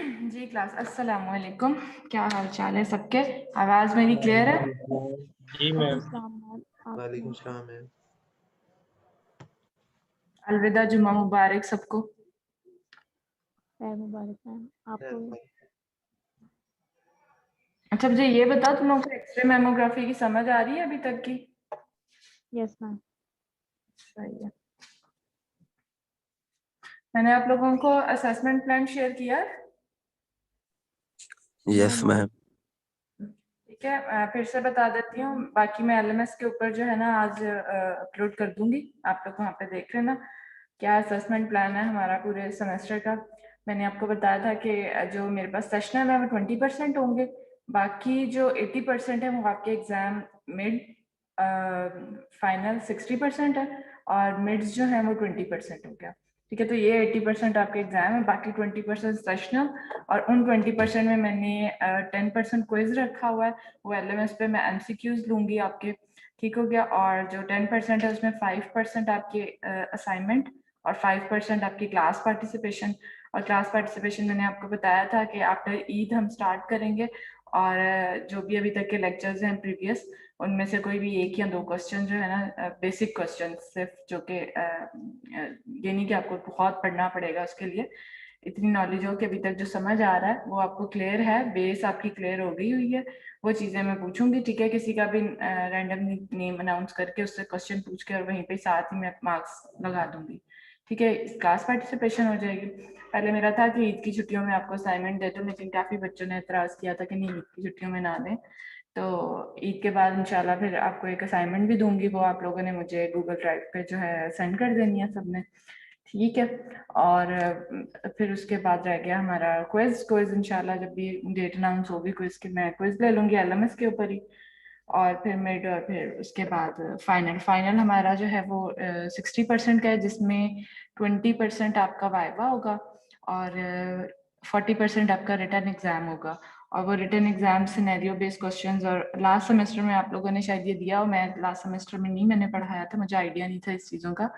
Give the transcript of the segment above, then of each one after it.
जी class, अस्सलाम वालेकुम। क्या हाल चाल है सबके? आवाज मेरी क्लियर है? वालेकुम अस्सलाम। जी मैम। अस्सलाम मैम, आप वालेकुम सलाम मैम। अलविदा, जुम्मा मुबारक सबको। खैर मुबारक मैम आपको भी। अच्छा, मुझे ये बताओ, तुम लोगों को एक्सरे मैमोग्राफी की समझ आ रही है अभी तक की? Yes ma'am. सही है। मैंने आप लोगों को असेसमेंट प्लान शेयर किया है? No yes ma'am. मैम। ठीक है, फिर से बता देती हूँ। बाकी मैं एलएमएस के ऊपर जो है ना आज अपलोड कर दूंगी, आप लोग वहाँ पे देख लेना क्या असेसमेंट प्लान है हमारा पूरे सेमेस्टर का। मैंने आपको बताया था कि जो मेरे पास सेशनल है वो 20% होंगे, बाकी जो 80% है वो आपके एग्जाम मिड, फाइनल 60% है, और मिड्स जो है वो 20% हो गया। ठीक है, तो ये 80% आपके एग्जाम है, बाकी 20% सेशनल, और उन 20% में मैंने 10% क्विज रखा हुआ है। वो एलएमएस पे मैं एमसीक्यूज लूंगी आपके। ठीक हो गया। और जो 10% है उसमें 5% आपके असाइनमेंट और 5% आपकी क्लास पार्टिसिपेशन। और क्लास पार्टिसिपेशन मैंने आपको बताया था कि आफ्टर ईद हम स्टार्ट करेंगे, और जो भी अभी तक के लेक्चर्स हैं प्रीवियस, उनमें से कोई भी एक या दो क्वेश्चन जो है ना, बेसिक क्वेश्चन सिर्फ, जो कि ये नहीं कि आपको बहुत पढ़ना पड़ेगा उसके लिए, इतनी नॉलेज हो कि अभी तक जो समझ आ रहा है वो आपको क्लियर है, बेस आपकी क्लियर हो गई हुई है, वो चीज़ें मैं पूछूंगी। ठीक है, किसी का भी रैंडम नेम अनाउंस करके उससे क्वेश्चन पूछ के और वहीं पे साथ ही मैं मार्क्स लगा दूंगी। ठीक है, क्लास पार्टिसिपेशन हो जाएगी। पहले मेरा था कि ईद की छुट्टियों में आपको असाइनमेंट दे दूं, लेकिन काफ़ी बच्चों ने एतराज़ किया था कि नहीं, ईद की छुट्टियों में ना दें। तो ईद के बाद इंशाल्लाह फिर आपको एक असाइनमेंट भी दूंगी, वो आप लोगों ने मुझे गूगल ड्राइव पे जो है सेंड कर देनी है सबने। ठीक है। और फिर उसके बाद रह गया हमारा क्विज। क्विज इंशाल्लाह जब भी डेट अनाउंस होगी क्विज की, मैं क्विज ले लूंगी एलएमएस के ऊपर ही। और फिर मिड, और फिर उसके बाद फाइनल। फाइनल हमारा जो है वो 60% का है, जिसमें 20% आपका वाइवा होगा, और 40% आपका रिटर्न एग्जाम होगा। और वो return exam scenario based questions, और लास्ट सेमेस्टर में आप लोगों ने शायद ये दिया हो, मैं लास्ट सेमेस्टर में नहीं, मैंने पढ़ाया था, मुझे आइडिया नहीं था इस चीज़ों का।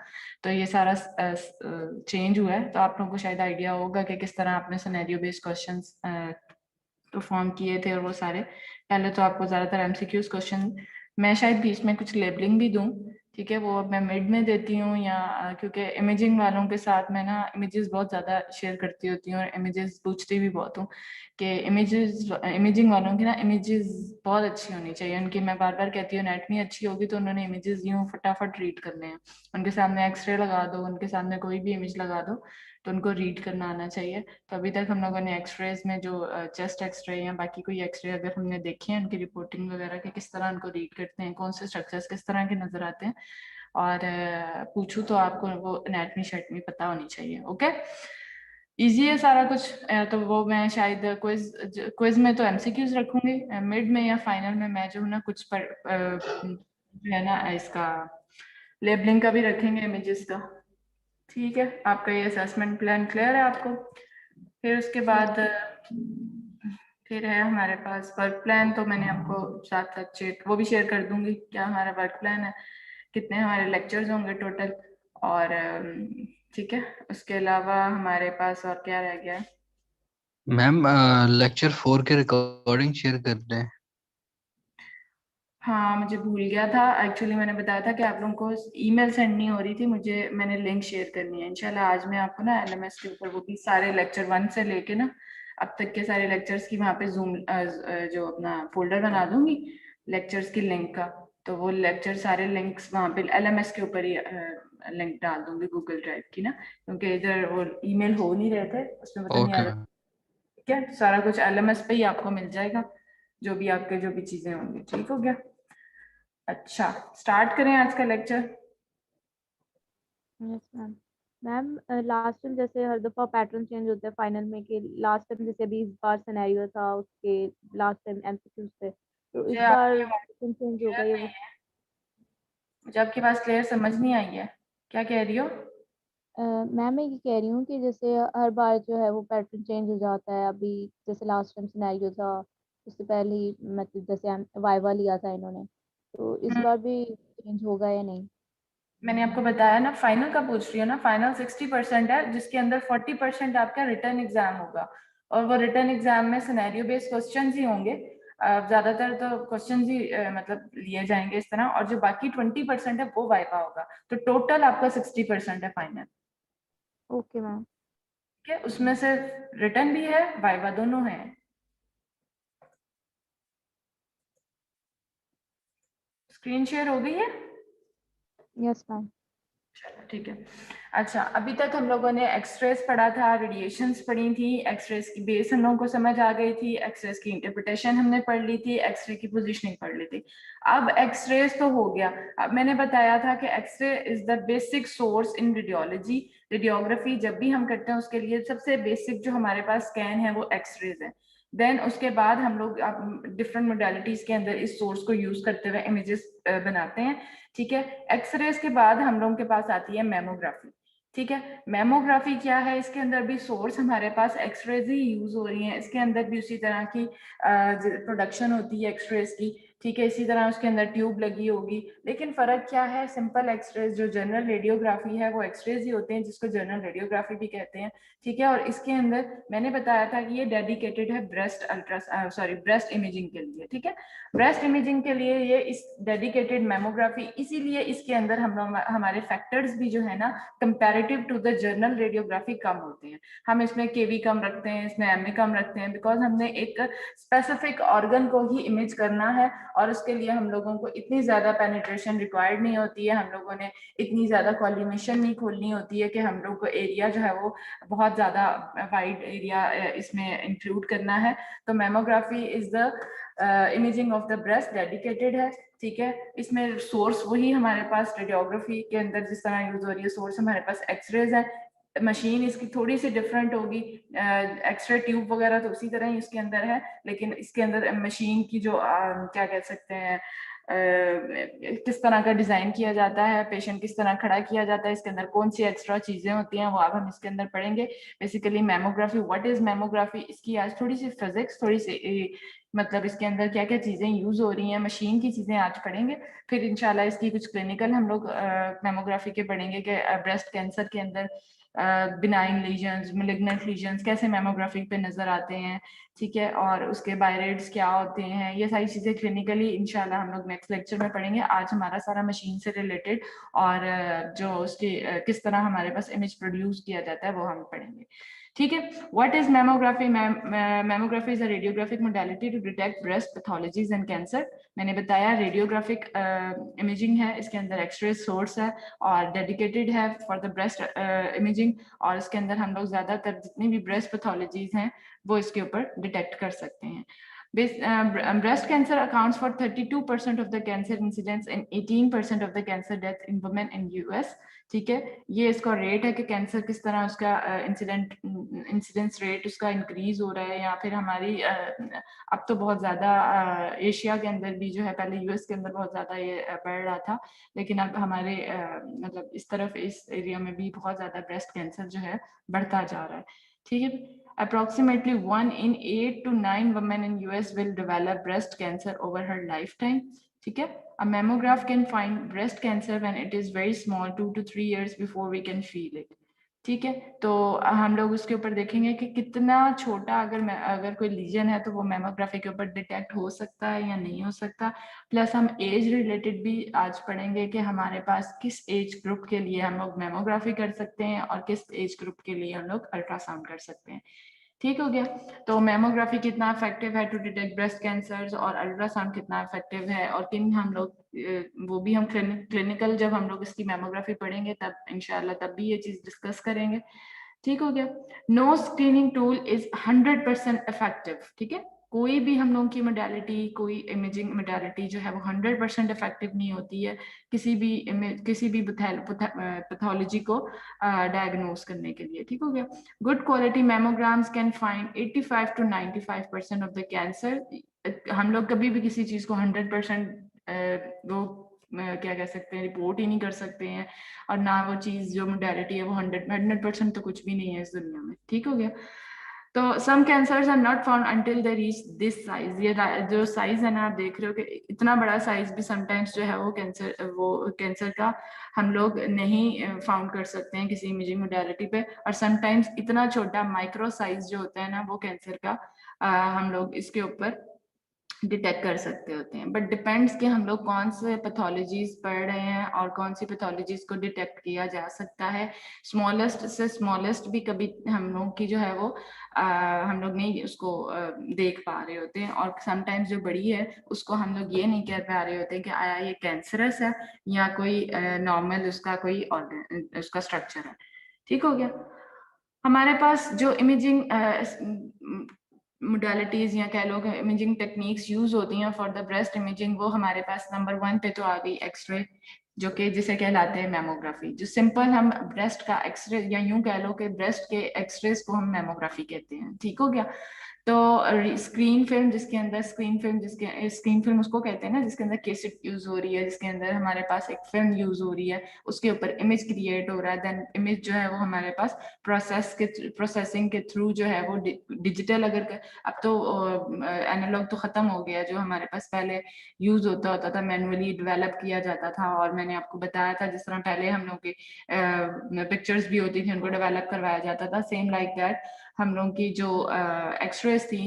तो ये सारा चेंज हुआ है, तो आप लोगों को शायद आइडिया होगा कि किस तरह आपने सिनेरियो बेस्ड क्वेश्चंस परफॉर्म किए थे। और वो सारे, पहले तो आपको ज़्यादातर एमसीक्यूज क्वेश्चन, मैं शायद बीच में कुछ लेबलिंग भी दूं। ठीक है, वो अब मैं मिड में देती हूँ, या क्योंकि इमेजिंग वालों के साथ मैं ना इमेजेस बहुत ज़्यादा शेयर करती होती हूँ, और इमेजेस पूछती भी बहुत हूँ कि इमेजेस, इमेजिंग वालों की ना इमेजेस बहुत अच्छी होनी चाहिए उनकी। मैं बार बार कहती हूँ एनाटमी अच्छी होगी तो उन्होंने इमेजेस यूँ फटाफट रीड करने हैं। उनके सामने एक्सरे लगा दो, उनके सामने कोई भी इमेज लगा दो, तो उनको रीड करना आना चाहिए। तो अभी तक हम लोगों ने एक्सरेज में जो चेस्ट एक्सरे या बाकी कोई एक्सरे अगर हमने देखे हैं, उनकी रिपोर्टिंग वगैरह के किस तरह उनको रीड करते हैं, कौन से स्ट्रक्चर्स किस तरह के नजर आते हैं, और पूछूं तो आपको वो एनाटमी शर्टमी पता होनी चाहिए। ओके, इजी है सारा कुछ। तो वो मैं शायद क्विज क्विज में तो एमसीक्यूज रखूंगी, मिड में या फाइनल में मैं जो है ना कुछ पर जो है ना इसका लेबलिंग का भी रखेंगे, इमेजेस का। ठीक है, आपका ये असेसमेंट प्लान क्लियर है आपको? फिर उसके यस बाद फिर है हमारे पास वर्क प्लान। तो मैंने आपको साथ साथ चेट वो भी शेयर कर दूंगी, क्या हमारा वर्क प्लान है, कितने हमारे लेक्चर्स होंगे टोटल। और ठीक है, उसके अलावा हमारे पास और क्या रह गया है? मैम लेक्चर 4 के रिकॉर्डिंग शेयर कर दें। हाँ, मुझे भूल गया था एक्चुअली, मैंने बताया था कि आप लोगों को ईमेल सेंड नहीं हो रही थी मुझे, मैंने लिंक शेयर करनी है इंशाल्लाह। आज मैं आपको ना एलएमएस के ऊपर वो भी सारे लेक्चर 1 से लेके ना अब तक के सारे लेक्चर्स की वहाँ पे जूम जो अपना फोल्डर बना दूंगी लेक्चर्स की लिंक का। तो वो लेक्चर सारे लिंक्स वहाँ पे एलएमएस के ऊपर ही लिंक डाल दूंगी गूगल ड्राइव की ना, क्योंकि इधर वो ईमेल हो नहीं रहे थे, उसमें पता नहीं आ ओके रहा। मैम। ठीक है, सारा कुछ एलएमएस पे ही आपको मिल जाएगा, जो भी आपके जो भी चीजें होंगी। ठीक हो गया? अच्छा, स्टार्ट करें आज का lecture. Ma'am. Ma'am last time जैसे हर दफ़ा पैटर्न चेंज होता है फाइनल में, कि लास्ट टाइम जैसे अभी इस बार सिनेरियो था उसके लास्ट टाइम एमसीक्यूज थे, तो इस मुझे आपकी बार आवाज पैटर्न चेंज होगा क्लियर ये नहीं वो। है, मुझे आपकी बात क्लियर समझ नहीं आई है, क्या कह रही हो? मैम मैं ये कह रही हूँ कि जैसे हर बार जो है वो पैटर्न चेंज हो जाता है, अभी जैसे लास्ट टाइम सिनेरियो था, उससे पहले ही मतलब जैसे वाइवा लिया था इन्होंने, तो इस हम्म, बार भी चेंज होगा या नहीं? मैंने आपको बताया ना, फाइनल का पूछ रही हो ना। फाइनल 60% है, जिसके अंदर 40% आपका रिटर्न एग्जाम होगा, और वो रिटर्न एग्जाम में सिनेरियो बेस्ड क्वेश्चंस ही होंगे, ज्यादातर तो क्वेश्चंस ही मतलब लिए जाएंगे इस तरह, और जो बाकी 20% है वो वाइवा होगा, तो टोटल आपका 60% है फाइनल। Okay ma'am. ठीक है, उसमें से रिटर्न भी है, वाइवा दोनों है। स्क्रीन शेयर हो गई है? Yes ma'am. चलो ठीक है। अच्छा, अभी तक हम लोगों ने एक्सरेज पढ़ा था, रेडिएशंस पढ़ी थी, एक्सरेज की बेस हम लोगों को समझ आ गई थी, एक्सरेज की इंटरप्रिटेशन हमने पढ़ ली थी, एक्सरे की पोजीशनिंग पढ़ ली थी। अब एक्सरेज तो हो गया। अब मैंने बताया था कि X-ray is the basic source in radiology. Radiography जब भी हम करते हैं उसके लिए सबसे बेसिक जो हमारे पास स्कैन है वो एक्सरेज है। देन उसके बाद हम लोग डिफरेंट मोडालिटीज के अंदर इस सोर्स को यूज करते हुए इमेजेस बनाते हैं। ठीक है, एक्सरेज के बाद हम लोगों के पास आती है मेमोग्राफी। ठीक है, मेमोग्राफी क्या है? इसके अंदर भी सोर्स हमारे पास एक्सरेज ही यूज हो रही हैं, इसके अंदर भी उसी तरह की प्रोडक्शन होती है एक्सरेज की। ठीक है, इसी तरह उसके अंदर ट्यूब लगी होगी, लेकिन फर्क क्या है? सिंपल एक्सरेज जो जनरल रेडियोग्राफी है वो एक्सरेज ही होते हैं, जिसको जनरल रेडियोग्राफी भी कहते हैं। ठीक है, और इसके अंदर मैंने बताया था कि ये डेडिकेटेड है ब्रेस्ट इमेजिंग के लिए। ठीक है, ब्रेस्ट इमेजिंग के लिए ये इस डेडिकेटेड मेमोग्राफी, इसीलिए इसके अंदर हम लोग हमारे फैक्टर्स भी जो है ना comparative to the general radiography कम होते हैं। हम इसमें केवी कम रखते हैं, इसमें एमए कम रखते हैं, बिकॉज हमने एक स्पेसिफिक ऑर्गन को ही इमेज करना है, और उसके लिए हम लोगों को इतनी ज्यादा पेनिट्रेशन रिक्वायर्ड नहीं होती है, हम लोगों ने इतनी ज्यादा कॉलिमेशन नहीं खोलनी होती है कि हम लोग को एरिया जो है वो बहुत ज्यादा वाइड एरिया इसमें इंक्लूड करना है। तो mammography is the imaging of the breast dedicated है। ठीक है, इसमें सोर्स वही हमारे पास रेडियोग्राफी के अंदर जिस तरह यूज हो रही है, सोर्स हमारे पास एक्सरेज है। मशीन इसकी थोड़ी सी डिफरेंट होगी, एक्सरे ट्यूब वगैरह तो उसी तरह ही इसके अंदर है, लेकिन इसके अंदर मशीन की जो क्या कह सकते हैं किस तरह का डिजाइन किया जाता है, पेशेंट किस तरह खड़ा किया जाता है, इसके अंदर कौन सी एक्स्ट्रा चीजें होती हैं वो अब हम इसके अंदर पढ़ेंगे। Basically mammography, what is mammography, इसकी आज थोड़ी सी फिजिक्स, थोड़ी सी मतलब इसके अंदर क्या क्या चीजें यूज हो रही हैं, मशीन की चीजें आज पढ़ेंगे। फिर इंशाल्लाह इसकी कुछ क्लिनिकल हम लोग मेमोग्राफी के पढ़ेंगे कि ब्रेस्ट कैंसर के अंदर बिनाइन लीजन्स, मेलिग्नेंट लीजन्स कैसे मेमोग्राफी पे नजर आते हैं। ठीक है, और उसके बायरेट्स क्या होते हैं, ये सारी चीजें क्लिनिकली इंशाल्लाह हम लोग नेक्स्ट लेक्चर में पढ़ेंगे। आज हमारा सारा मशीन से रिलेटेड और जो उसकी किस तरह हमारे पास इमेज प्रोड्यूस किया जाता है वो हम पढ़ेंगे। ठीक है, what is mammography? Mammography is a radiographic modality to detect breast pathologies and cancer. मैंने बताया रेडियोग्राफिक इमेजिंग है, इसके अंदर एक्सरे सोर्स है और डेडिकेटेड है फॉर द ब्रेस्ट इमेजिंग, और इसके अंदर हम लोग ज्यादातर जितनी भी ब्रेस्ट पैथोलॉजीज हैं वो इसके ऊपर डिटेक्ट कर सकते हैं। Breast cancer accounts for 32% of the cancer incidence and 18% of the cancer death in women in US. ठीक है, ये इसका रेट है कि कैंसर किस तरह उसका इंसिडेंस रेट उसका इंक्रीज हो रहा है, या फिर हमारी अब तो बहुत ज्यादा एशिया के अंदर भी जो है, पहले यूएस के अंदर बहुत ज्यादा ये बढ़ रहा था, लेकिन अब हमारे मतलब इस तरफ इस एरिया में भी बहुत ज्यादा ब्रेस्ट कैंसर जो है बढ़ता जा रहा है। ठीक है, approximately 1 in 8 to 9 women in US will develop breast cancer over her lifetime. ठीक है, a mammograph can find breast cancer when it is very small, 2 to 3 years before we can feel it. ठीक है, तो हम लोग उसके ऊपर देखेंगे कि कितना छोटा अगर कोई लीजन है तो वो मेमोग्राफी के ऊपर डिटेक्ट हो सकता है या नहीं हो सकता। प्लस हम एज रिलेटेड भी आज पढ़ेंगे कि हमारे पास किस एज ग्रुप के लिए हम लोग मेमोग्राफी कर सकते हैं और किस एज ग्रुप के लिए हम लोग अल्ट्रासाउंड कर सकते हैं। ठीक हो गया, तो मेमोग्राफी कितना इफेक्टिव है टू डिटेक्ट ब्रेस्ट कैंसर, और अल्ट्रासाउंड कितना इफेक्टिव है, और किन हम लोग वो भी हम क्लिनिकल जब हम लोग इसकी मेमोग्राफी पढ़ेंगे तब इंशाल्लाह तब भी ये चीज डिस्कस करेंगे। ठीक हो गया, no screening tool is 100% effective. ठीक है, कोई भी हम लोगों की मोडालिटी, कोई इमेजिंग मोडालिटी जो है वो 100% इफेक्टिव नहीं होती है किसी भी पैथोलॉजी को डायग्नोज करने के लिए। ठीक हो गया, good quality mammograms can find 85 to 95% of the cancer. हम लोग कभी भी किसी चीज को 100% वो क्या कह सकते हैं रिपोर्ट ही नहीं कर सकते हैं, और ना वो चीज जो मोडालिटी है वो 100% तो कुछ भी नहीं है इस दुनिया में। ठीक हो गया, तो some cancers are not found until they reach this size. ये जो साइज है ना, आप देख रहे हो कि इतना बड़ा साइज भी समटाइम्स जो है वो कैंसर का हम लोग नहीं फाउंड कर सकते हैं किसी इमेजिंग मोडालिटी पे, और समटाइम्स इतना छोटा माइक्रो साइज जो होता है ना वो कैंसर का हम लोग इसके ऊपर डिटेक्ट कर सकते होते हैं। बट डिपेंड्स कि हम लोग कौन से पैथोलॉजीज पढ़ रहे हैं और कौन सी पैथोलॉजीज को डिटेक्ट किया जा सकता है। स्मॉलेस्ट से स्मॉलेस्ट भी कभी हम लोग की जो है वो हम लोग नहीं उसको देख पा रहे होते हैं, और समटाइम्स जो बड़ी है उसको हम लोग ये नहीं कह पा रहे होते कि आया ये कैंसरस है या कोई नॉर्मल उसका कोई ऑर्गन उसका स्ट्रक्चर है। ठीक हो गया। हमारे पास जो इमेजिंग मोडालिटीज या कह लो इमेजिंग टेक्निक्स यूज होती हैं फॉर द ब्रेस्ट इमेजिंग, वो हमारे पास नंबर 1 पे तो आ गई एक्सरे, जो कि जिसे कहलाते हैं मेमोग्राफी। जो सिंपल हम ब्रेस्ट का एक्सरे या यूं कह लो कि ब्रेस्ट के एक्सरेज को हम मेमोग्राफी कहते हैं। ठीक हो गया। तो स्क्रीन फिल्म उसको कहते हैं ना जिसके अंदर कैसेट यूज हो रही है, जिसके अंदर हमारे पास एक फिल्म यूज हो रही है, उसके ऊपर इमेज क्रिएट हो रहा है, देन इमेज जो है वो हमारे पास प्रोसेसिंग के थ्रू जो है वो डिजिटल, अगर अब तो एनालॉग तो खत्म हो गया, जो हमारे पास पहले यूज होता था मैनुअली डेवलप किया जाता था, और मैंने आपको बताया था जिस तरह पहले हम लोग की पिक्चर्स भी होती थी उनको डेवलप करवाया जाता था, सेम लाइक दैट हम लोग की जो एक्सरेज थी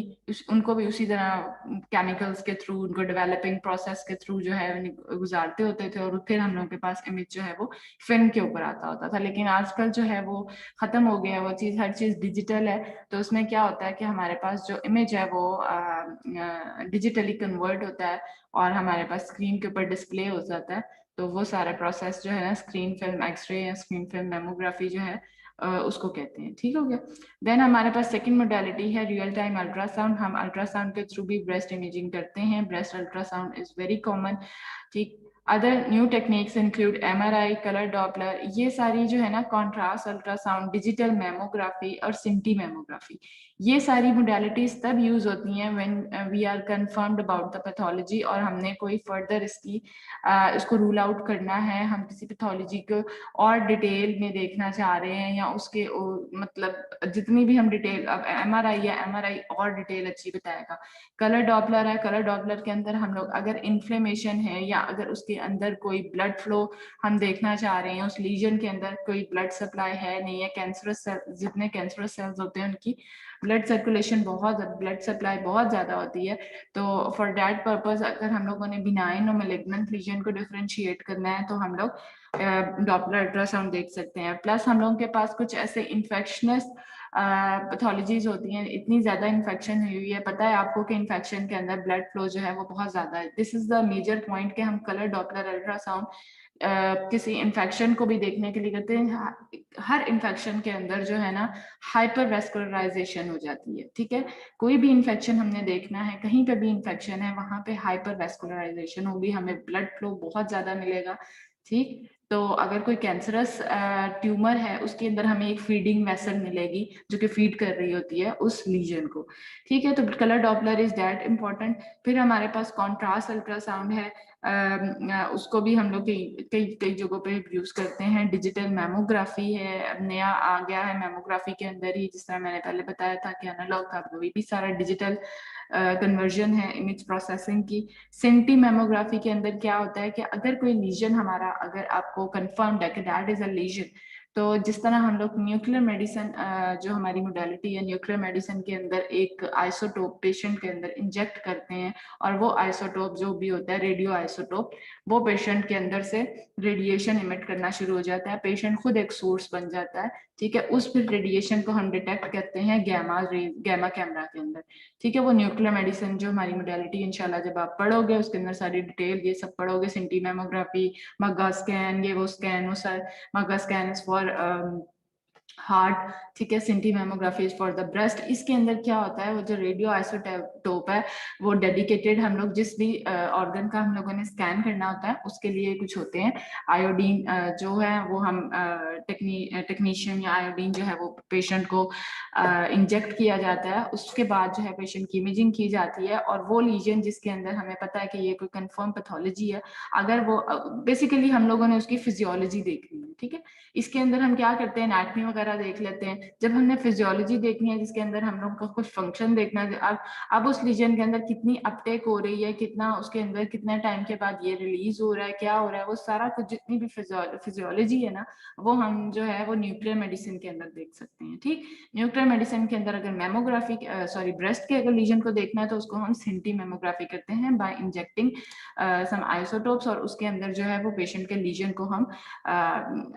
उनको भी उसी तरह केमिकल्स के थ्रू, उनको डेवलपिंग प्रोसेस के थ्रू जो है गुजारते होते थे, और फिर हम लोग के पास इमेज जो है वो फिल्म के ऊपर आता होता था। लेकिन आजकल जो है वो खत्म हो गया वो चीज़, हर चीज़ डिजिटल है। तो उसमें क्या होता है कि हमारे पास जो इमेज है वो डिजिटली कन्वर्ट होता है और हमारे पास स्क्रीन के ऊपर डिस्प्ले हो जाता है। तो वो सारा प्रोसेस जो है ना स्क्रीन फिल्म एक्सरे या स्क्रीन फिल्म मेमोग्राफी जो है उसको कहते हैं। ठीक हो गया। देन हमारे पास सेकंड मोडालिटी है रियल टाइम अल्ट्रासाउंड। हम अल्ट्रासाउंड के थ्रू भी ब्रेस्ट इमेजिंग करते हैं। Breast ultrasound is very common. ठीक। Other new techniques include MRI, colour Doppler, ये सारी जो है ना कॉन्ट्रास्ट अल्ट्रासाउंड, डिजिटल मेमोग्राफी और सिंटी मेमोग्राफी, ये सारी मोडालिटीज तब यूज होती हैं when we are confirmed about the pathology और हमने कोई फर्दर इसको रूल आउट करना है, हम किसी पैथोलॉजी को और डिटेल में देखना चाह रहे हैं या उसके मतलब जितनी भी हम डिटेल, अब एमआरआई है, एमआरआई और डिटेल अच्छी बताएगा। कलर डॉपलर है, कलर डॉपलर के अंदर हम लोग अगर इन्फ्लेमेशन है या अगर उसके अंदर कोई ब्लड फ्लो हम देखना चाह रहे हैं, उस लीजन के अंदर कोई ब्लड सप्लाई है नहीं है, कैंसरस जितने कैंसरस सेल्स होते हैं उनकी ब्लड सर्कुलेशन ब्लड सप्लाई बहुत ज्यादा होती है। तो फॉर दैट पर्पज अगर हम लोगों ने बिनाइन और मैलिग्नेंट लीजन को डिफरेंशिएट करना है तो हम लोग डॉपलर अल्ट्रासाउंड देख सकते हैं। प्लस हम लोगों के पास कुछ ऐसे इन्फेक्शनस पैथोलॉजीज होती हैं, इतनी ज्यादा इन्फेक्शन हुई है, पता है आपको कि इन्फेक्शन के अंदर ब्लड फ्लो जो है वो बहुत ज्यादा है। This is the major point कि हम कलर डॉपलर अल्ट्रासाउंड किसी इन्फेक्शन को भी देखने के लिए करते हैं। हर इन्फेक्शन के अंदर जो है ना हाइपर वेस्कुलराइजेशन हो जाती है। ठीक है। कोई भी इन्फेक्शन हमने देखना है, कहीं पे भी इन्फेक्शन है वहां पे हाइपर वेस्कुलराइजेशन होगी, हमें ब्लड फ्लो बहुत ज्यादा मिलेगा। ठीक। तो अगर कोई कैंसरस ट्यूमर है उसके अंदर हमें एक फीडिंग वेसल मिलेगी जो कि फीड कर रही होती है उस लीजन को। ठीक है। तो colour Doppler is that important. फिर हमारे पास कॉन्ट्रास्ट अल्ट्रासाउंड है, उसको भी हम लोग कई कई जगहों पे यूज करते हैं। डिजिटल मेमोग्राफी है, नया आ गया है मेमोग्राफी के अंदर ही, जिस तरह मैंने पहले बताया था कि एनालॉग था, वो भी सारा डिजिटल कन्वर्जन है इमेज प्रोसेसिंग की। सिंटी मेमोग्राफी के अंदर क्या होता है कि अगर कोई लीजन हमारा, अगर आपको कंफर्म्ड है कि दैट इज अ लीजन, तो जिस तरह हम लोग न्यूक्लियर मेडिसिन जो हमारी मोडालिटी है, न्यूक्लियर मेडिसिन के अंदर एक आइसोटोप पेशेंट के अंदर इंजेक्ट करते हैं और वो आइसोटोप जो भी होता है रेडियो आइसोटोप, वो पेशेंट के अंदर से रेडिएशन इमिट करना शुरू हो जाता है, पेशेंट खुद एक सोर्स बन जाता है। ठीक है। उस फिर रेडिएशन को हम डिटेक्ट करते हैं गैमा कैमरा के अंदर। ठीक है। वो न्यूक्लियर मेडिसिन जो हमारी मोडालिटी इंशाल्लाह जब आप पढ़ोगे उसके अंदर सारी डिटेल ये सब पढ़ोगे, सिंटी मेमोग्राफी, मग्गा स्कैन, ये वो स्कैन, वो सर मग्गा स्कैन इज फॉर हार्ट। ठीक है। Scintimammography is for the breast. इसके अंदर क्या होता है, वो जो रेडियो आइसोटोप है वो डेडिकेटेड, हम लोग जिस भी ऑर्गन का हम लोगों ने स्कैन करना होता है उसके लिए कुछ होते हैं। आयोडीन जो है वो हम टेक्नीशियन या आयोडीन जो है वो पेशेंट को इंजेक्ट किया जाता है, उसके बाद जो है पेशेंट की इमेजिंग की जाती है और वो लीजन जिसके अंदर हमें पता है कि ये कोई कंफर्म पैथोलॉजी है, अगर वो बेसिकली हम लोगों ने उसकी फिजियोलॉजी देखनी है। ठीक है। इसके अंदर हम क्या करते हैं, एनाटमी वगैरह देख लेते हैं। जब हमने फिजियोलॉजी देखनी है जिसके अंदर हम लोग का कुछ फंक्शन देखना है, अब उस लीजन के अंदर कितनी अपटेक हो रही है, कितना उसके अंदर कितने टाइम के बाद ये रिलीज हो रहा है, क्या हो रहा है, वो सारा कुछ जितनी भी फिजियोलॉजी है ना, वो हम जो है वो न्यूक्लियर मेडिसिन के अंदर देख सकते हैं। ठीक, न्यूक्लियर मेडिसिन के अंदर अगर मेमोग्राफी ब्रेस्ट के अगर लीजन को देखना है तो उसको हम सिंटी मेमोग्राफी करते हैं बाय इंजेक्टिंग सम आइसोटोप्स, और उसके अंदर जो है वो पेशेंट के लीजन को हम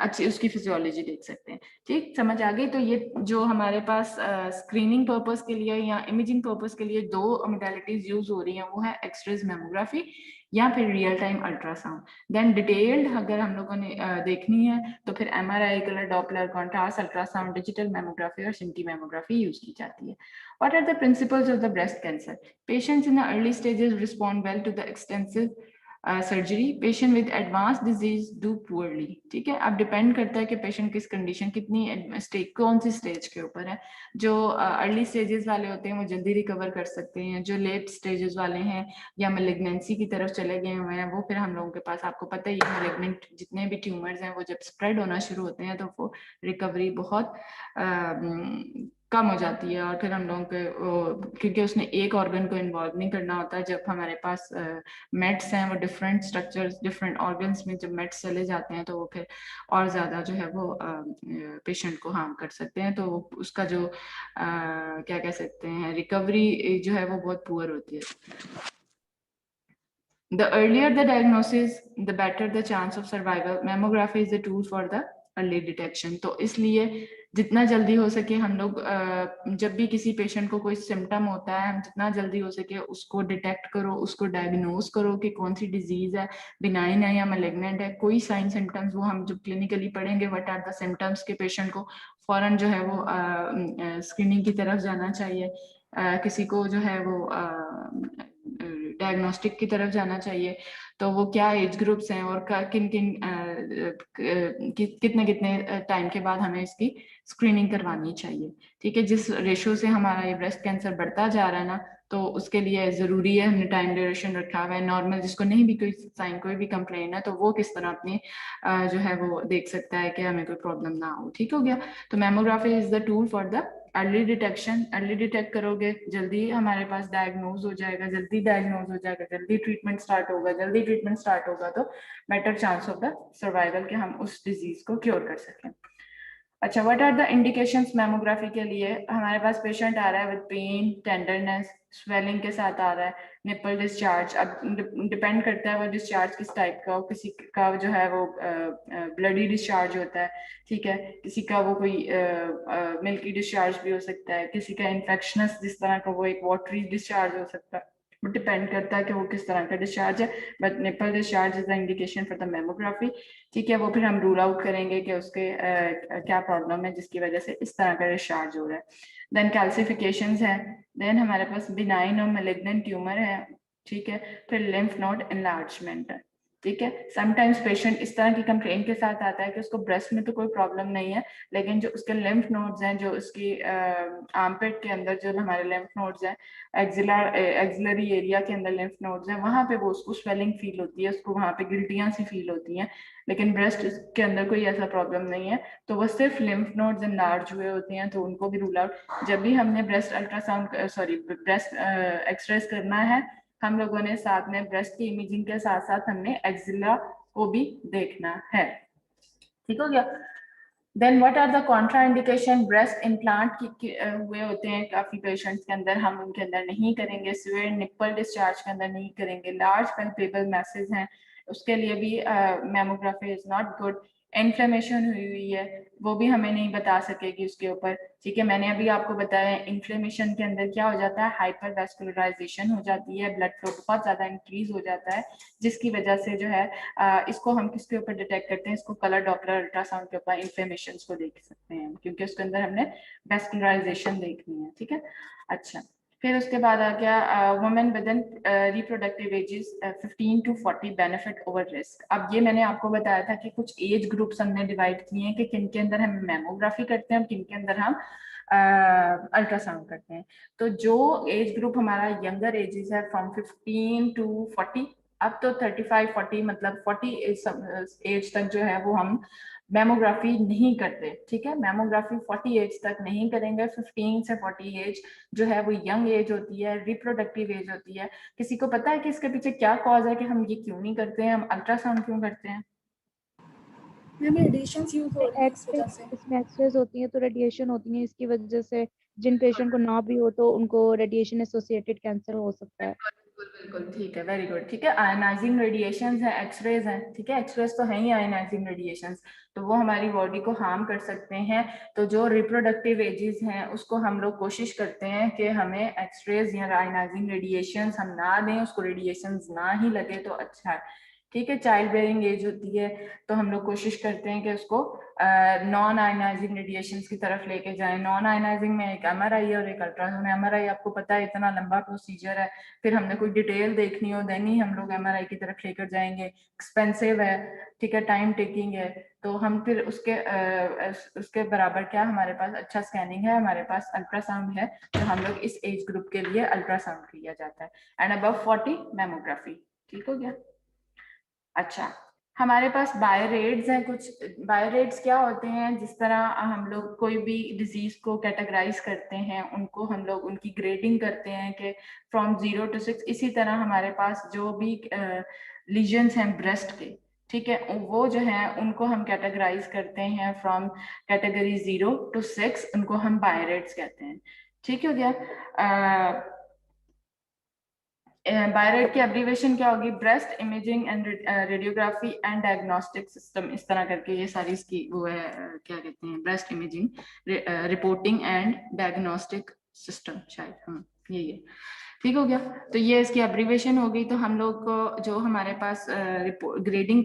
अच्छी उसकी फिजियोलॉजी देख सकते हैं। ठीक, समझ आ गई। तो ये जो हमारे पास स्क्रीनिंग पर्पस के लिए या इमेजिंग पर्पस के लिए दो मोडालिटीज यूज हो रही हैं, वो है एक्सरेज मेमोग्राफी या फिर real time ultrasound. Then detailed अगर हम लोगों ने देखनी है तो फिर MRI, colour Doppler, contrast ultrasound, digital mammography और सिंटी मेमोग्राफी यूज की जाती है। What are the principles of the breast cancer? Patients in the early stages respond well to the extensive surgery, patient with advance disease do poorly. ठीक है, अब depend करता है कि पेशेंट किस कंडीशन, कितनी स्टेज, कौन सी स्टेज के ऊपर है। जो अर्ली स्टेजेस वाले होते हैं वो जल्दी रिकवर कर सकते हैं, जो लेट स्टेजेस वाले हैं या मैलिग्नेंसी की तरफ चले गए हुए हैं, वो फिर हम लोगों के पास, आपको पता ही है मैलिग्नेंट जितने भी ट्यूमर्स हैं वो जब स्प्रेड होना शुरू होते हैं तो वो रिकवरी बहुत कम हो जाती है। और फिर हम लोगों के क्योंकि उसने एक ऑर्गन को इन्वॉल्व नहीं करना होता, जब हमारे पास मेट्स हैं वो डिफरेंट स्ट्रक्चर्स, डिफरेंट ऑर्गन्स में जब मेट्स चले जाते हैं तो वो फिर और ज्यादा जो है वो पेशेंट को हार्म कर सकते हैं। तो उसका जो क्या कह सकते हैं, रिकवरी जो है वो बहुत पुअर होती है। The earlier the diagnosis, the better the chance of survival. Mammography is the tool for the early detection. तो इसलिए जितना जल्दी हो सके हम लोग जब भी किसी पेशेंट को कोई सिम्टम होता है, हम जितना जल्दी हो सके उसको डिटेक्ट करो, उसको डायग्नोज करो कि कौन सी डिजीज है, बिनाइन है या मैलिग्नेंट है, कोई साइन सिम्टम्स वो हम जब क्लिनिकली पढ़ेंगे व्हाट आर द सिम्टम्स के पेशेंट को फौरन जो है वो स्क्रीनिंग की तरफ जाना चाहिए। किसी को जो है वो डायग्नोस्टिक की तरफ जाना चाहिए। तो वो क्या एज ग्रुप्स हैं और किन किन कितने कितने टाइम के बाद हमें इसकी स्क्रीनिंग करवानी चाहिए। ठीक है, जिस रेशो से हमारा ये ब्रेस्ट कैंसर बढ़ता जा रहा है ना, तो उसके लिए जरूरी है, हमने टाइम ड्यूरेशन रखा हुआ है। नॉर्मल जिसको नहीं भी कोई साइन, कोई भी कंप्लेन है, तो वो किस तरह अपनी जो है वो देख सकता है कि हमें कोई प्रॉब्लम ना हो। ठीक हो गया। तो mammography is the tool for the early detection. Early detect करोगे जल्दी हमारे पास डायग्नोज हो जाएगा, जल्दी डायग्नोज हो जाएगा, जल्दी ट्रीटमेंट स्टार्ट होगा, जल्दी ट्रीटमेंट स्टार्ट होगा तो better chance of the survival कि हम उस डिजीज को क्योर कर सकें। अच्छा, what are the indications mammography के लिए? हमारे पास पेशेंट आ रहा है विद पेन, टेंडरनेस, स्वेलिंग के साथ आ रहा है, निपल डिस्चार्ज। अब डिपेंड करता है वो डिस्चार्ज किस टाइप का हो। किसी का जो है वो ब्लडी डिस्चार्ज होता है, ठीक है, किसी का वो कोई मिल्की डिस्चार्ज भी हो सकता है, किसी का इन्फेक्शनस जिस तरह का वो एक वाटरी डिस्चार्ज हो सकता है। डिपेंड करता है कि वो किस तरह का डिस्चार्ज है, but nipple discharge is the indication for the mammography. ठीक है, वो फिर हम रूल आउट करेंगे कि उसके क्या प्रॉब्लम है जिसकी वजह से इस तरह का डिस्चार्ज हो रहा है। देन कैल्सिफिकेशंस है, देन हमारे पास बिनाइन और मैलिग्नेंट ट्यूमर है, ठीक है, फिर लिम्फ नोड एनलार्जमेंट है। ठीक है, समटाइम्स पेशेंट इस तरह की कंप्लेंट के साथ आता है कि उसको ब्रेस्ट में तो कोई प्रॉब्लम नहीं है, लेकिन जो उसके लिम्फ नोड्स हैं, जो उसकी आर्मपिट के अंदर जो हमारे लिम्फ नोड्स हैं, एक्सिलरी एरिया के अंदर लिम्फ नोड्स हैं, वहां पे वो उसको स्वेलिंग फील होती है, उसको वहां पे गिल्टियां सी फील होती हैं, लेकिन ब्रेस्ट के अंदर कोई ऐसा प्रॉब्लम नहीं है। तो वो सिर्फ लिम्फ नोड्स एनलार्ज हुए होते हैं, तो उनको भी रूल आउट। जब भी हमने ब्रेस्ट अल्ट्रासाउंड ब्रेस्ट एक्सरेस करना है, हम लोगों ने साथ में ब्रेस्ट की इमेजिंग के साथ साथ हमने एक्सिला को भी देखना है। ठीक हो गया। Then what are the contraindication? Breast implant हुए होते हैं काफी पेशेंट्स के अंदर, हम उनके अंदर नहीं करेंगे। सिवियर निप्पल डिस्चार्ज के अंदर नहीं करेंगे। लार्ज पैल्पेबल मैसेज हैं, उसके लिए भी mammography is not good. Inflammation हुई है, वो भी हमें नहीं बता सकेगी उसके ऊपर। ठीक है, मैंने अभी आपको बताया इन्फ्लेमेशन के अंदर क्या हो जाता है, हाइपर वैस्कुलराइजेशन हो जाती है, ब्लड फ्लो बहुत ज्यादा इंक्रीज हो जाता है, जिसकी वजह से जो है इसको हम किसके ऊपर डिटेक्ट करते हैं, इसको कलर डॉपलर अल्ट्रासाउंड के ऊपर इन्फ्लेमेशन को देख सकते हैं, क्योंकि उसके अंदर हमने वैस्कुलराइजेशन देखनी है। ठीक है, अच्छा, फिर उसके बाद आ गया women within reproductive ages 15 to 40 benefit over risk. अब ये मैंने आपको बताया था कि कुछ एज ग्रुप्स हमने डिवाइड किए हैं कि किन के अंदर हम मेमोग्राफी करते हैं और किन के अंदर हम अल्ट्रासाउंड करते हैं। तो जो एज ग्रुप हमारा यंगर एजेस है फ्रॉम 15 to 40, अब तो 35-40 मतलब 40 एज तक जो है वो हम मैमोग्राफी नहीं करते, ठीक है। मैमोग्राफी 40 एज तक नहीं करेंगे। 15 से 40 एज जो है वो यंग एज होती है, रिप्रोडक्टिव एज होती है। किसी को पता है कि इसके पीछे क्या कॉज है कि हम ये क्यों नहीं करते हैं, हम अल्ट्रासाउंड क्यों करते हैं? मैम रेडिएशंस यूज हो रही है इस वजह से। इसमें एक्सरेज होती है तो रेडिएशन होती है, इसकी वजह से जिन पेशेंट को ना भी हो तो उनको रेडिएशन एसोसिएटेड कैंसर हो सकता है। बिल्कुल ठीक है, वेरी गुड, ठीक है। आयनाइजिंग रेडिएशंस है, एक्सरेज हैं, ठीक है। एक्सरेज तो है ही आयनाइजिंग रेडिएशंस, तो वो हमारी बॉडी को हार्म कर सकते हैं। तो जो रिप्रोडक्टिव एजेस हैं उसको हम लोग कोशिश करते हैं कि हमें एक्सरेज या आयनाइजिंग रेडिएशंस हम ना दें, उसको रेडिएशंस ना ही लगे तो अच्छा है, ठीक है। चाइल्ड बेयरिंग एज होती है तो हम लोग कोशिश करते हैं कि उसको नॉन आयनाइजिंग रेडिएशंस की तरफ लेके जाएं। नॉन आयनाइजिंग में एक MRI और एक अल्ट्रासाउंड। MRI आपको पता है इतना लंबा प्रोसीजर है, फिर हमने कोई डिटेल देखनी हो देन ही हम लोग MRI की तरफ लेकर जाएंगे। एक्सपेंसिव है, ठीक है, टाइम टेकिंग है। तो हम फिर उसके बराबर क्या हमारे पास अच्छा स्कैनिंग है, हमारे पास अल्ट्रासाउंड है। तो हम लोग इस एज ग्रुप के लिए अल्ट्रासाउंड किया जाता है। एंड अबव 40 मैमोग्राफी, ठीक हो गया। अच्छा, हमारे पास बायोरेट्स हैं कुछ। बायोरेट्स क्या होते हैं, जिस तरह हम लोग कोई भी डिजीज को कैटेगराइज करते हैं, उनको हम लोग उनकी ग्रेडिंग करते हैं कि फ्रॉम 0 to 6। इसी तरह हमारे पास जो भी लीजन्स हैं ब्रेस्ट के, ठीक है, वो जो है उनको हम कैटेगराइज करते हैं फ्रॉम कैटेगरी 0 to 6, उनको हम बायोरेट्स कहते हैं, ठीक हो गया। बायोरेट की एब्रीवेशन क्या होगी? Breast imaging and radiography and diagnostic system, इस तरह करके ये सारी इसकी वो है, क्या कहते हैं, breast imaging reporting and diagnostic system, शायद, हाँ यही है, ठीक हो गया। तो ये इसकी एब्रीवेशन हो गई। तो हम लोग को जो हमारे पास ग्रेडिंग